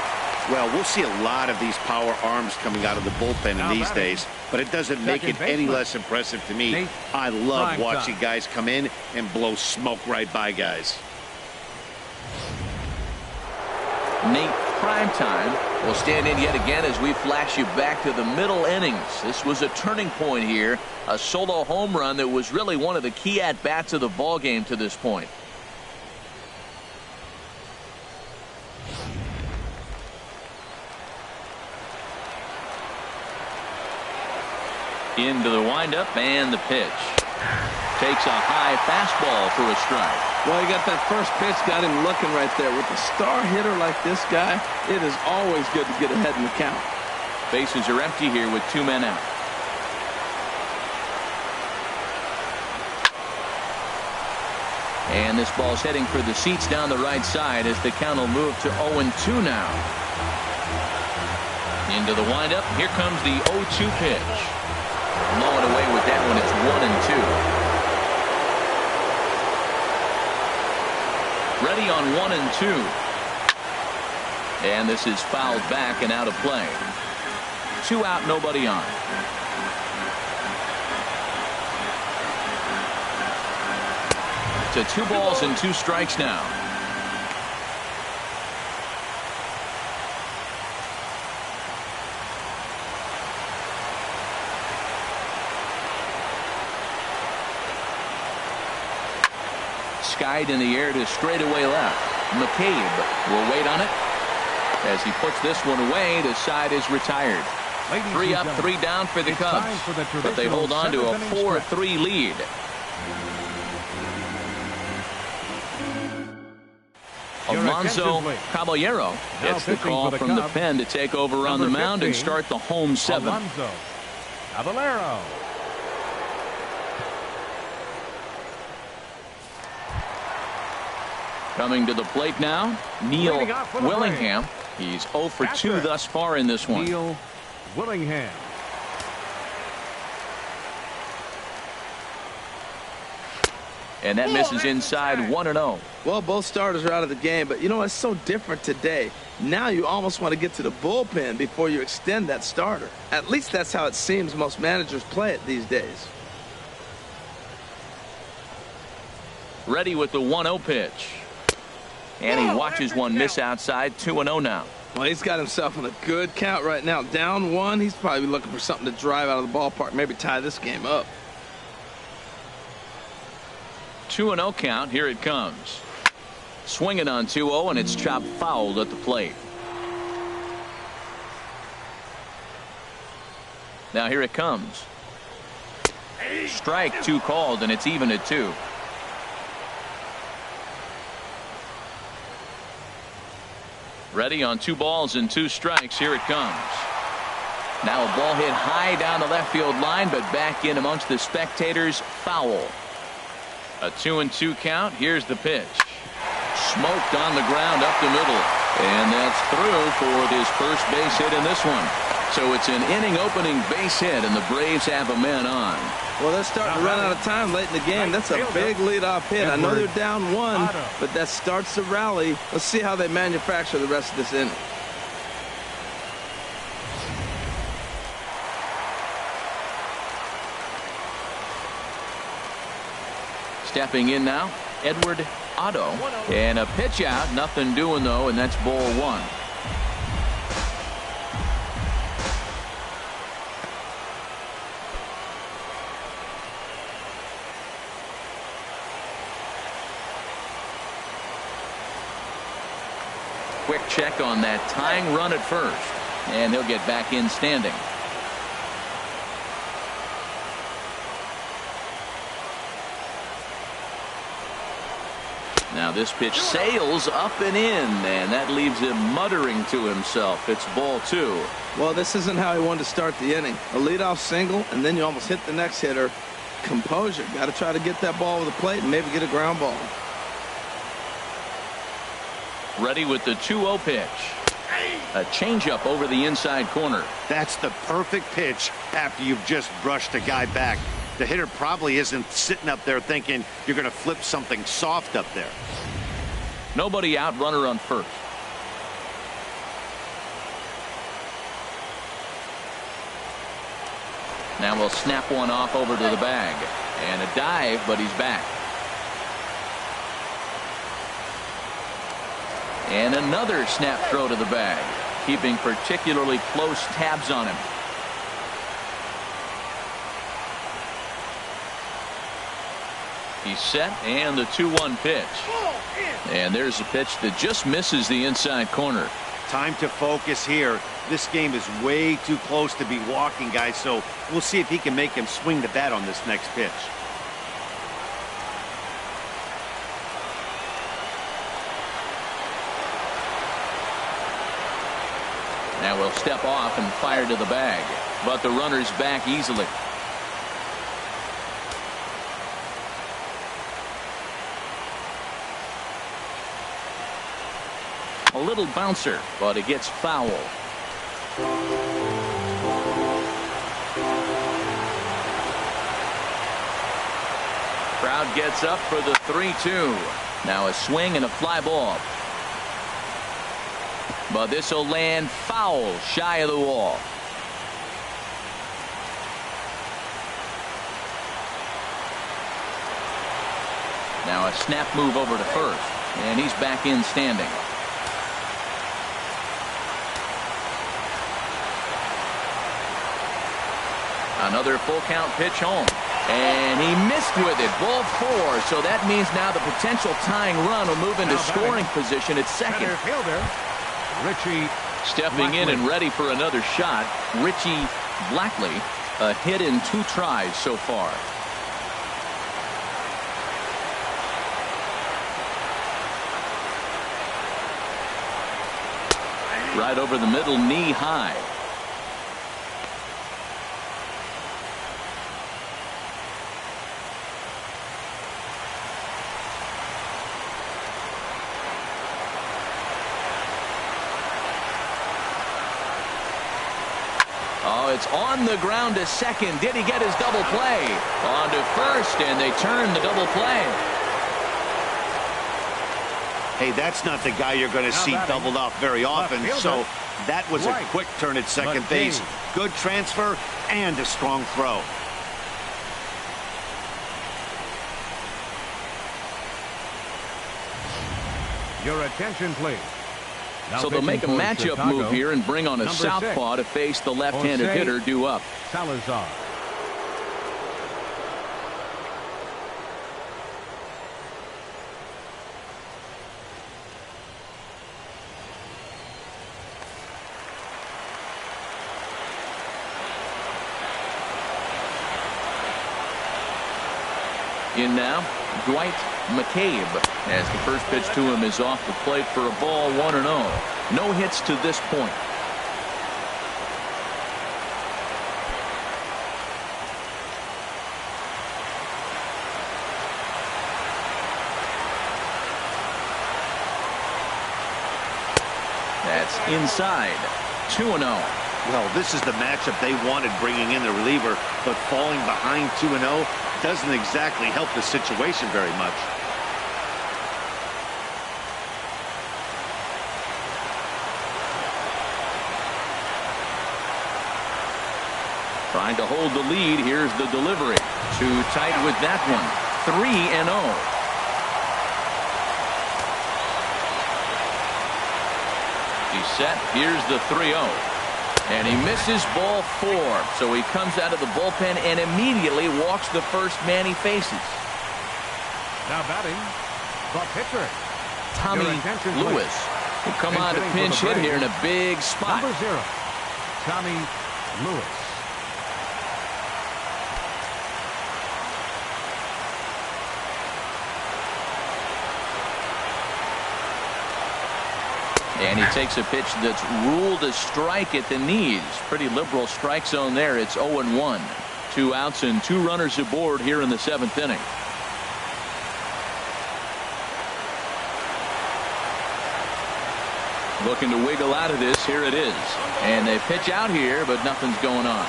Well, we'll see a lot of these power arms coming out of the bullpen in these days, but it doesn't make it any less impressive to me. I love watching guys come in and blow smoke right by guys. Nate Primetime will stand in yet again as we flash you back to the middle innings. This was a turning point here, a solo home run that was really one of the key at-bats of the ball game to this point. Into the windup and the pitch. Takes a high fastball for a strike. Well, he got that first pitch, got him looking right there. With a star hitter like this guy, it is always good to get ahead in the count. Bases are empty here with 2 men out. And this ball's heading for the seats down the right side as the count will move to 0-2 now. Into the windup. Here comes the 0-2 pitch. Low and away with that one. It's 1-2. Ready on 1-2. And this is fouled back and out of play. 2 out, nobody on. To 2 balls and 2 strikes now. Skied in the air to straightaway left. McCabe will wait on it as he puts this one away. The side is retired. 3 up, 3 down for the Cubs, but they hold on to a 4-3 lead. Alonso Caballero gets the call from the pen to take over on the mound and start the home 7th. Alonso Caballero. Coming to the plate now, Neil Willingham. He's 0 for 2 thus far in this one. Neil Willingham. And that misses inside 1-0. Well, both starters are out of the game, but you know, it's so different today. Now you almost want to get to the bullpen before you extend that starter. At least that's how it seems most managers play it these days. Ready with the 1-0 pitch. And he watches one miss outside. 2-0 now. Well, he's got himself in a good count right now. Down 1, he's probably looking for something to drive out of the ballpark, maybe tie this game up. 2-0 count. Here it comes. Swinging on 2-0, and it's chopped foul at the plate. Now here it comes. Strike 2 called, and it's even at 2. Ready on 2 balls and 2 strikes. Here it comes. Now a ball hit high down the left field line, but back in amongst the spectators. Foul. A 2-2 count. Here's the pitch. Smoked on the ground up the middle. And that's through for his first base hit in this one. So it's an inning opening base hit, and the Braves have a man on. Well, they're starting to run out of time late in the game. That's a big leadoff hit. I know they're down 1, but that starts the rally. Let's see how they manufacture the rest of this inning. Stepping in now, Edward Otto. And a pitch out. Nothing doing, though, and that's ball 1. Quick check on that tying run at first, and he'll get back in standing. Now this pitch sails up and in, and that leaves him muttering to himself. It's ball 2. Well, this isn't how he wanted to start the inning. A leadoff single, and then you almost hit the next hitter. Composure. Got to try to get that ball over the plate and maybe get a ground ball. Ready with the 2-0 pitch. A changeup over the inside corner. That's the perfect pitch after you've just brushed a guy back. The hitter probably isn't sitting up there thinking you're going to flip something soft up there. Nobody out, runner on first. Now we'll snap one off over to the bag. And a dive, but he's back. And another snap throw to the bag, keeping particularly close tabs on him. He's set, and the 2-1 pitch. And there's a pitch that just misses the inside corner. Time to focus here. This game is way too close to be walking, guys, so we'll see if he can make him swing the bat on this next pitch. Now we'll step off and fire to the bag, but the runner's back easily. A little bouncer, but it gets foul. Crowd gets up for the 3-2. Now a swing and a fly ball. But this will land foul shy of the wall. Now a snap move over to first, and he's back in standing. Another full count pitch home, and he missed with it. Ball 4, so that means now the potential tying run will move into scoring position at second. Richie stepping in and ready for another shot. Richie Blackley, a hit in 2 tries so far. Right over the middle, knee high. it's on the ground to second. Did he get his double play? On to first, and they turn the double play. Hey, that's not the guy you're going to see doubled off very often, so that was a quick turn at second base. Good transfer and a strong throw. Your attention, please. Now so they'll make a matchup move here and bring on a southpaw to face the left-handed hitter due up. Salazar. In now, Dwight McCabe, as the first pitch to him is off the plate for a ball, 1-0. No hits to this point. That's inside. 2-0. Well, this is the matchup they wanted, bringing in the reliever, but falling behind 2-0 doesn't exactly help the situation very much. Trying to hold the lead. Here's the delivery. Too tight with that one. 3-0. He's set. Here's the 3-0. And he misses ball 4. So he comes out of the bullpen and immediately walks the first man he faces. Now batting, the pitcher. Tommy Lewis will come on to pinch hit here in a big spot. Number 0, Tommy Lewis. And he takes a pitch that's ruled a strike at the knees. Pretty liberal strike zone there. It's 0-1. 2 outs and 2 runners aboard here in the 7th inning. Looking to wiggle out of this. Here it is. And they pitch out here, but nothing's going on.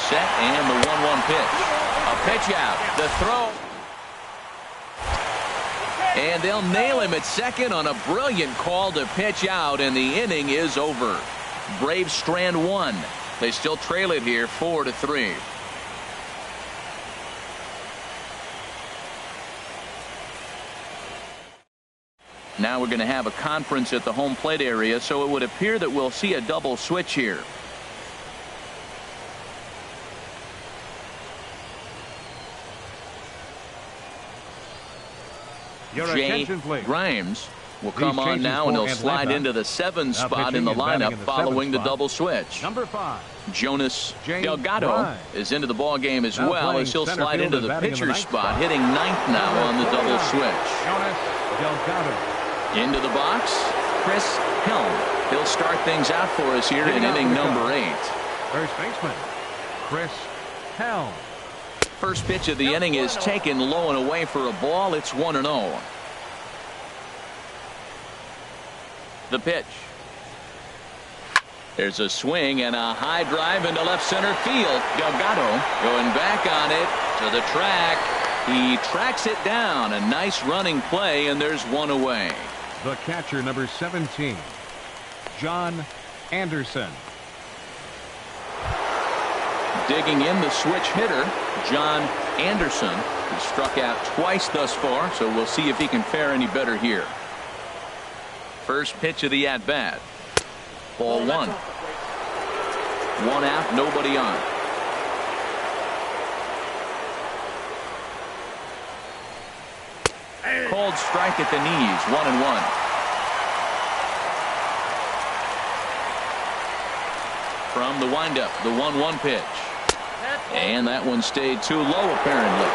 Set and the 1-1 pitch. A pitch out. The throw. And they'll nail him at second on a brilliant call to pitch out, and the inning is over. Braves strand 1. They still trail it here 4-3. Now we're going to have a conference at the home plate area, so it would appear that we'll see a double switch here. Jay Grimes will come on now, and he'll slide into the 7 spot in the lineup following the double switch. Number 5. Jonas Delgado is into the ball game as well, as he'll slide into the pitcher spot, hitting 9th now on the double switch. Jonas Delgado. Into the box, Chris Helm. He'll start things out for us here in inning number 8. First baseman Chris Helm. First pitch of the inning is taken low and away for a ball. It's 1-0. The pitch. There's a swing and a high drive into left center field. Delgado going back on it to the track. He tracks it down. A nice running play, and there's one away. The catcher, number 17, John Anderson. Digging in, the switch hitter, John Anderson. He struck out twice thus far, so we'll see if he can fare any better here. First pitch of the at-bat. Ball 1. 1 out, nobody on. Called strike at the knees, 1-1. From the windup, the 1-1 pitch. And that one stayed too low, apparently.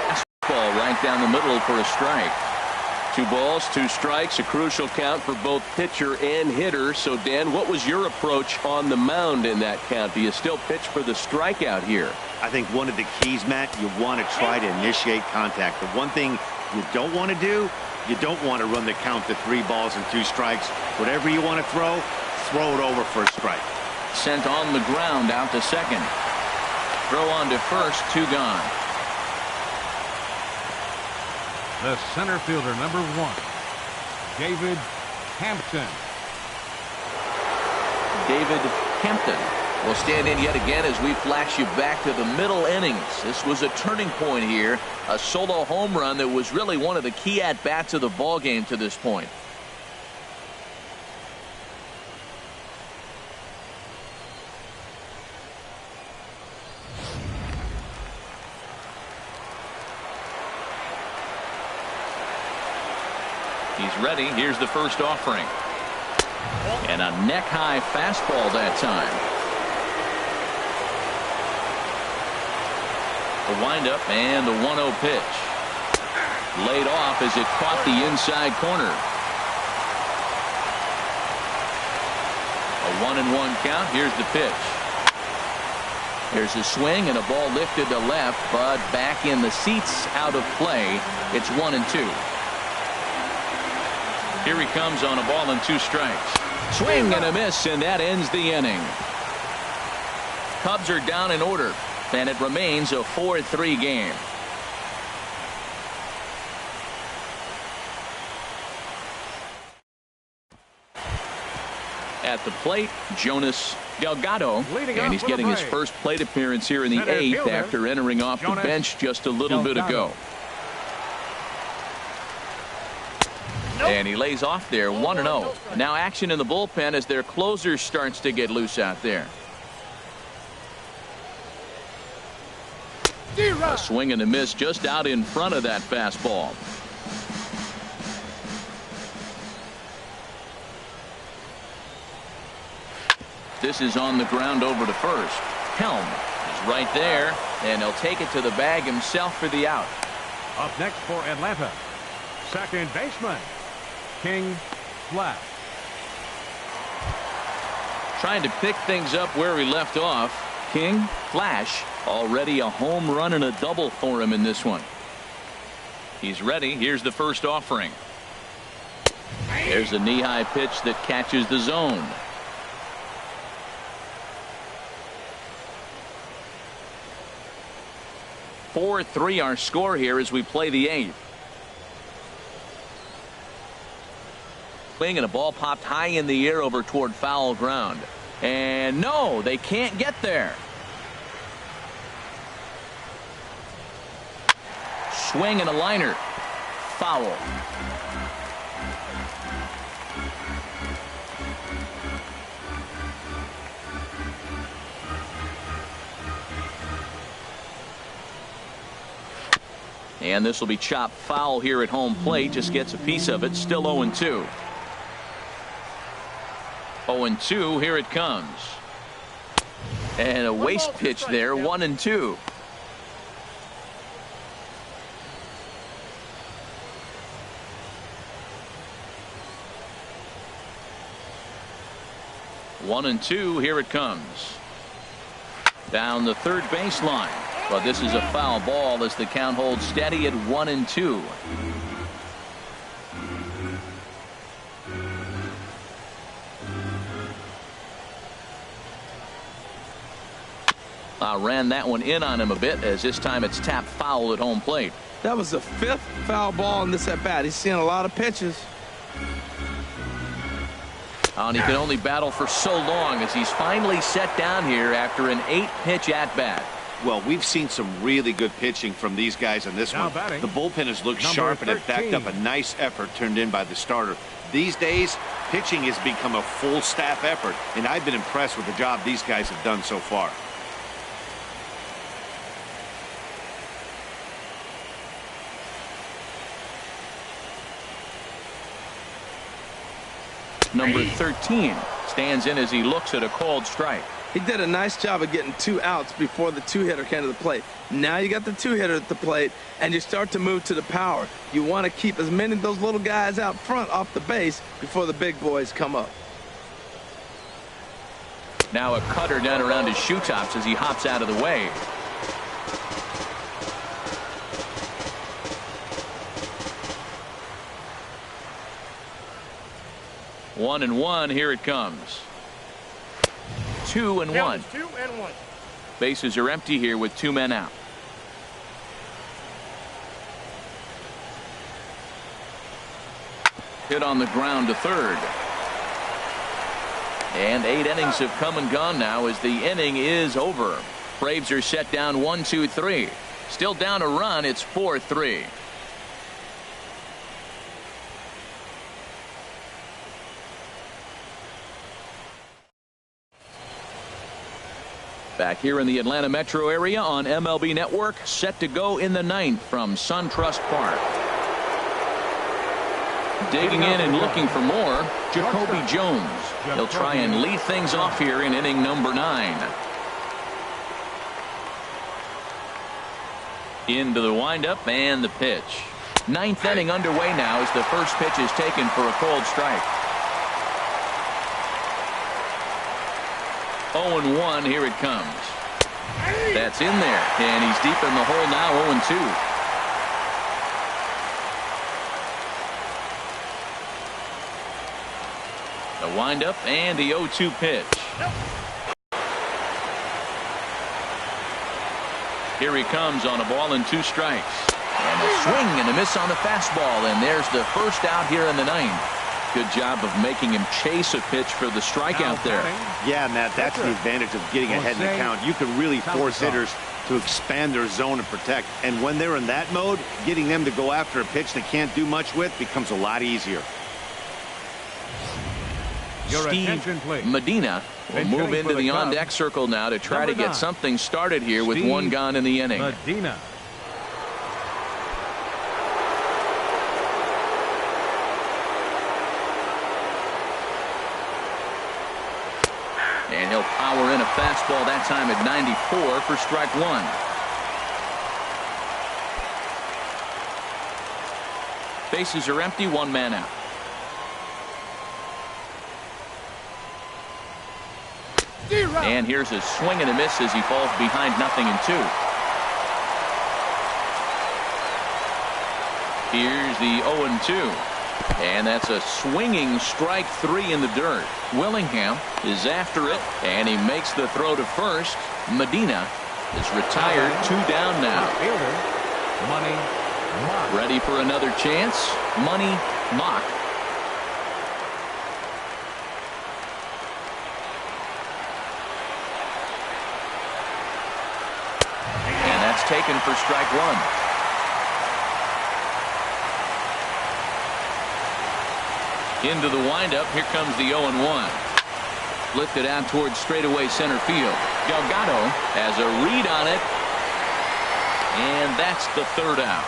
Fastball right down the middle for a strike. 2 balls, 2 strikes, a crucial count for both pitcher and hitter. So, Dan, what was your approach on the mound in that count? Do you still pitch for the strikeout here? I think one of the keys, Matt, you want to try to initiate contact. The one thing you don't want to do, you don't want to run the count to 3 balls and 2 strikes. Whatever you want to throw it over for a strike. Sent on the ground out to second. Throw on to first, 2 gone. The center fielder, number 1, David Hampton. David Hampton will stand in yet again as we flash you back to the middle innings. This was a turning point here, a solo home run that was really one of the key at-bats of the ball game to this point. He's ready. Here's the first offering. And a neck-high fastball that time. The windup and the 1-0 pitch. Laid off as it caught the inside corner. A 1-1 count. Here's the pitch. There's a swing and a ball lifted to left, but back in the seats, out of play. It's 1-2. Here he comes on a ball and 2 strikes. Swing and a miss, and that ends the inning. Cubs are down in order, and it remains a 4-3 game. At the plate, Jonas Delgado, and he's getting his first plate appearance here in the 8th after entering off the bench just a little bit ago. And he lays off there, 1-0. Now action in the bullpen as their closer starts to get loose out there. A swing and a miss just out in front of that fastball. This is on the ground over to first. Helm is right there, and he'll take it to the bag himself for the out. Up next for Atlanta, second baseman, King Flash. Trying to pick things up where he left off. King Flash, already a home run and a double for him in this one. He's ready. Here's the first offering. There's a knee-high pitch that catches the zone. (4-3) our score here as we play the 8th. And a ball popped high in the air over toward foul ground. And no, they can't get there. Swing and a liner. Foul. And this will be chopped foul here at home plate. Just gets a piece of it. Still 0-2. 0-2. Here it comes. And a waste pitch there. 1-2. One and two. Here it comes. Down the third baseline. But this is a foul ball as the count holds steady at 1-2. Ran that one in on him a bit as this time it's tapped foul at home plate. That was the 5th foul ball in this at bat. He's seeing a lot of pitches. And he can only battle for so long as he's finally set down here after an 8-pitch at bat. Well, we've seen some really good pitching from these guys on this one. The bullpen has looked sharp and have backed up a nice effort turned in by the starter. These days, pitching has become a full staff effort, and I've been impressed with the job these guys have done so far. Number 13 stands in as he looks at a called strike. He did a nice job of getting 2 outs before the 2-hitter came to the plate. Now you got the 2-hitter at the plate, and you start to move to the power. You want to keep as many of those little guys out front off the base before the big boys come up. Now a cutter down around his shoe tops as he hops out of the way. One and one. Here it comes. 2-1. 2-1. Bases are empty here with 2 men out. Hit on the ground to third. And 8 innings have come and gone now as the inning is over. Braves are set down 1-2-3. Still down a run. It's 4-3. Back here in the Atlanta metro area on MLB Network, set to go in the 9th from SunTrust Park. Digging in and looking for more, Jacoby Jones. He'll try and lead things off here in inning number 9. Into the windup and the pitch. 9th inning underway now as the first pitch is taken for a cold strike. 0-1, here it comes. That's in there, and he's deep in the hole now, 0-2. The windup and the 0-2 pitch. Here he comes on a ball and 2 strikes. And a swing and a miss on the fastball, and there's the first out here in the 9th. Good job of making him chase a pitch for the strikeout there. Yeah, Matt, that's the advantage of getting ahead in the count. You can really force hitters to expand their zone and protect. And when they're in that mode, getting them to go after a pitch they can't do much with becomes a lot easier. Steve Medina will move into the on-deck circle now to try to get something started here with 1 gone in the inning. Medina. And he'll power in a fastball that time at 94 for strike 1. Bases are empty, 1 man out. And here's a swing and a miss as he falls behind 0-2. Here's the 0-2. And that's a swinging strike 3 in the dirt. Willingham is after it, and he makes the throw to first. Medina is retired, 2 down now. Money Mock. Ready for another chance. Money Mock. And that's taken for strike 1. Into the windup. Here comes the 0-1. Lifted out towards straightaway center field. Delgado has a read on it. And that's the 3rd out.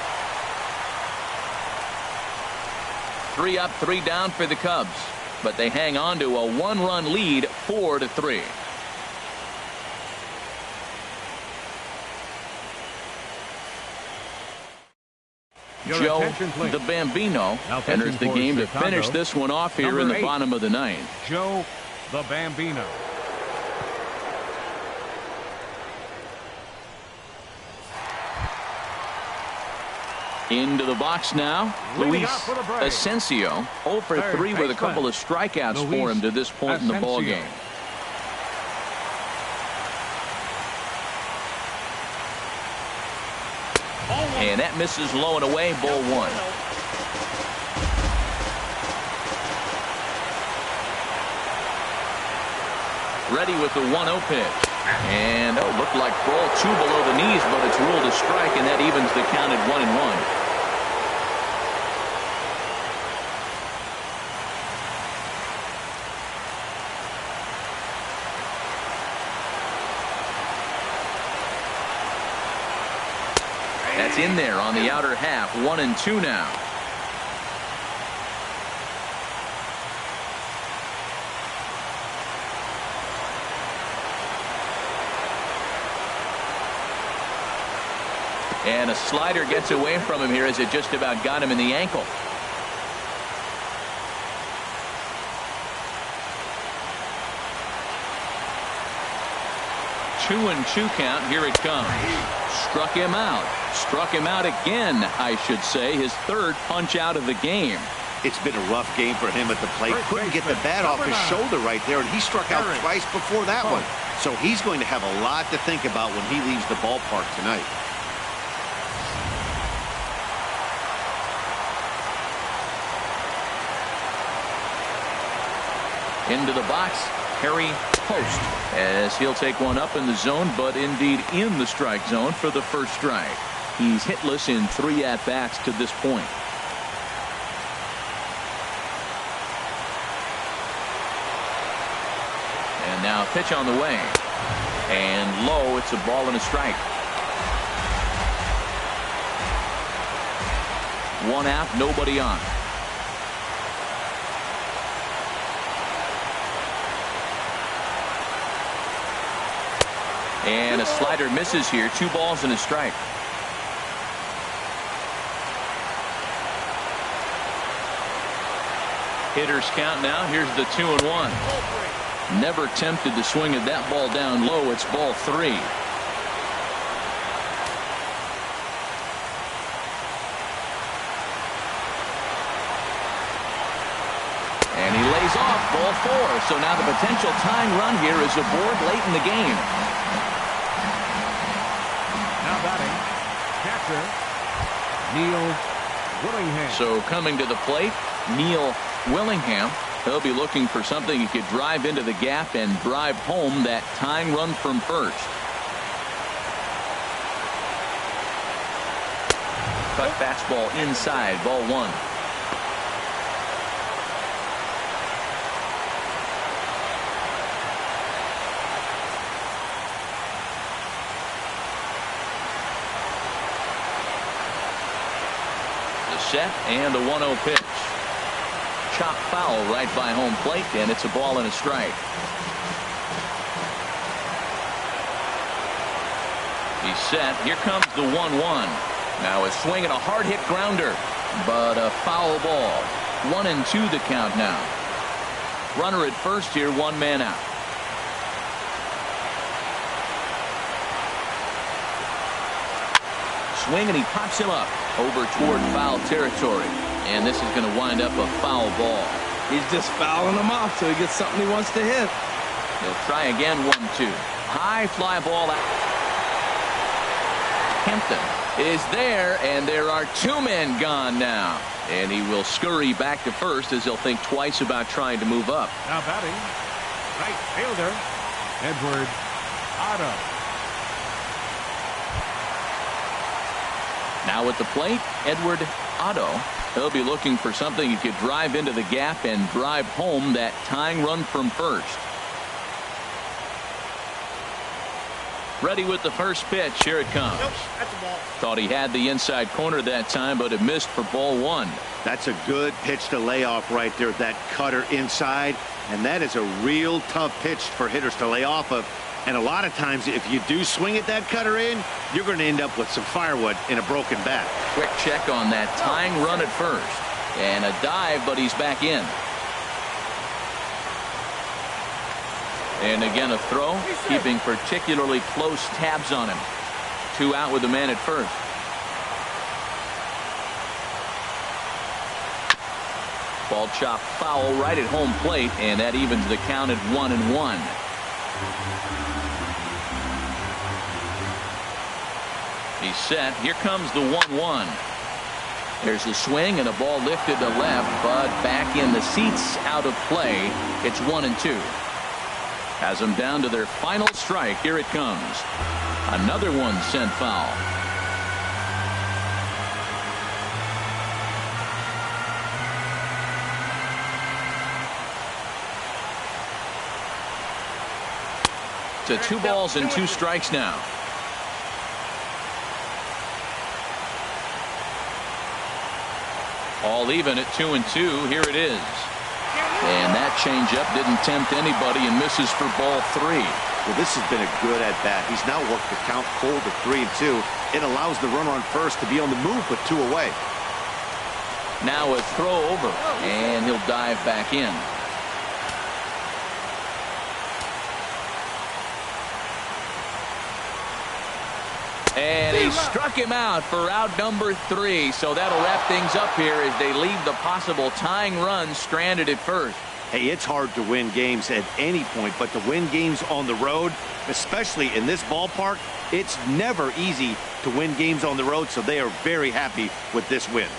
3 up, 3 down for the Cubs. But they hang on to a 1-run lead, 4-3. Joe the Bambino enters the game to finish this one off here in the bottom of the 9th. Joe the Bambino. Into the box now, Luis Asensio. 0 for 3 with a couple of strikeouts for him to this point in the ball game. And that misses low and away, ball 1. Ready with the 1-0 pitch. And looked like ball 2 below the knees, but it's ruled a strike, and that evens the count at 1-1. That's in there on the outer half. 1-2 now. And a slider gets away from him here as it just about got him in the ankle. 2-2 count. Here it comes. Struck him out. Struck him out again, I should say. His third punch out of the game. It's been a rough game for him at the plate. Couldn't get the bat off his shoulder right there, and he struck out twice before that one. So he's going to have a lot to think about when he leaves the ballpark tonight. Into the box, Harry Post, as he'll take one up in the zone, but indeed in the strike zone for the first strike. He's hitless in 3 at-bats to this point. And now pitch on the way. And low, it's a ball and a strike. 1 out, nobody on. And a slider misses here. 2 balls and a strike. Hitters count now. Here's the 2-1. Never tempted to swing at that ball down low. It's ball 3. And he lays off ball 4. So now the potential tying run here is aboard late in the game. Now batting, catcher, Neil Willingham. So coming to the plate, Neil Willingham. He'll be looking for something he could drive into the gap and drive home that tying run from first. Cut fastball inside, ball 1. The set and the 1-0 pitch. Chop foul right by home plate, and it's a ball and a strike. He's set. Here comes the 1-1. Now a swing and a hard hit grounder, but a foul ball. 1-2 the count now. Runner at first here, 1 man out. Swing and he pops him up over toward foul territory. And this is going to wind up a foul ball. He's just fouling him off till he gets something he wants to hit. He'll try again, 1-2. High fly ball out. Kempton is there, and there are 2 men gone now. And he will scurry back to first as he'll think twice about trying to move up. Now batting, right fielder, Edward Otto. Now at the plate, Edward Otto. He'll be looking for something he could drive into the gap and drive home that tying run from first. Ready with the first pitch. Here it comes. Nope, that's a ball. Thought he had the inside corner that time, but it missed for ball 1. That's a good pitch to lay off right there, that cutter inside. And that is a real tough pitch for hitters to lay off of. And a lot of times, if you do swing at that cutter in, you're going to end up with some firewood in a broken bat. Quick check on that tying run at first. And a dive, but he's back in. And again a throw, keeping particularly close tabs on him. 2 out with the man at first. Ball chopped foul right at home plate, and that evens the count at 1-1. He's set. Here comes the 1-1. There's a swing and a ball lifted to left, but back in the seats, out of play. It's 1-2. Has them down to their final strike. Here it comes. Another one sent foul. To 2 balls and 2 strikes now. All even at 2-2. Here it is. And that changeup didn't tempt anybody and misses for ball 3. Well, this has been a good at-bat. He's now worked the count cold to 3-2. It allows the runner on first to be on the move, but 2 away. Now a throw over, and he'll dive back in. And he struck him out for out number 3. So that'll wrap things up here as they leave the possible tying run stranded at first. Hey, it's hard to win games at any point, but to win games on the road, especially in this ballpark, it's never easy to win games on the road, so they are very happy with this win.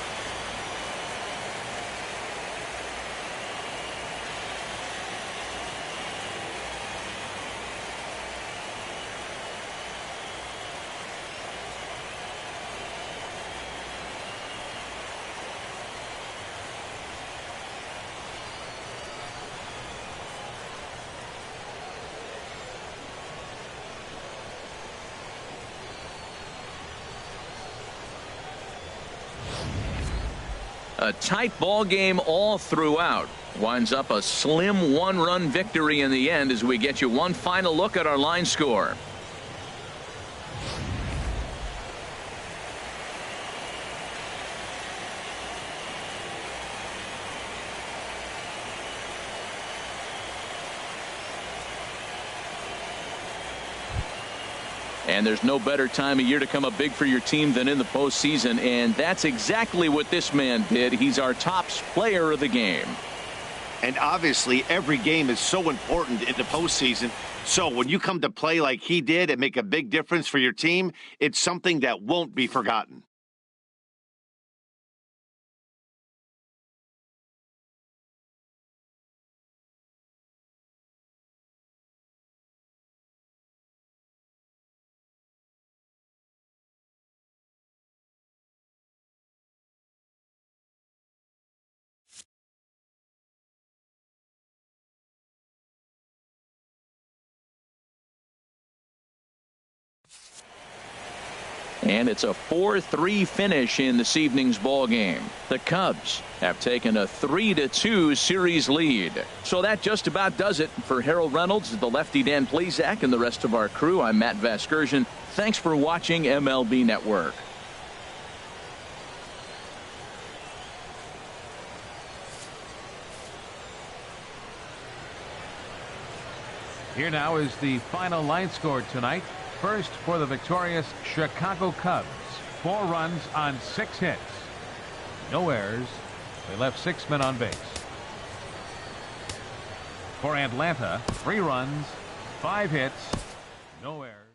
A tight ball game all throughout. Winds up a slim 1-run victory in the end as we get you one final look at our line score. And there's no better time of year to come up big for your team than in the postseason, and that's exactly what this man did. He's our top player of the game. And obviously, every game is so important in the postseason. So when you come to play like he did and make a big difference for your team, it's something that won't be forgotten. And it's a 4-3 finish in this evening's ball game. The Cubs have taken a 3-2 series lead. So that just about does it. For Harold Reynolds, the lefty Dan Plesac, and the rest of our crew, I'm Matt Vasgersian. Thanks for watching MLB Network. Here now is the final line score tonight. First for the victorious Chicago Cubs. 4 runs on 6 hits. No errors. They left 6 men on base. For Atlanta, 3 runs, 5 hits, no errors.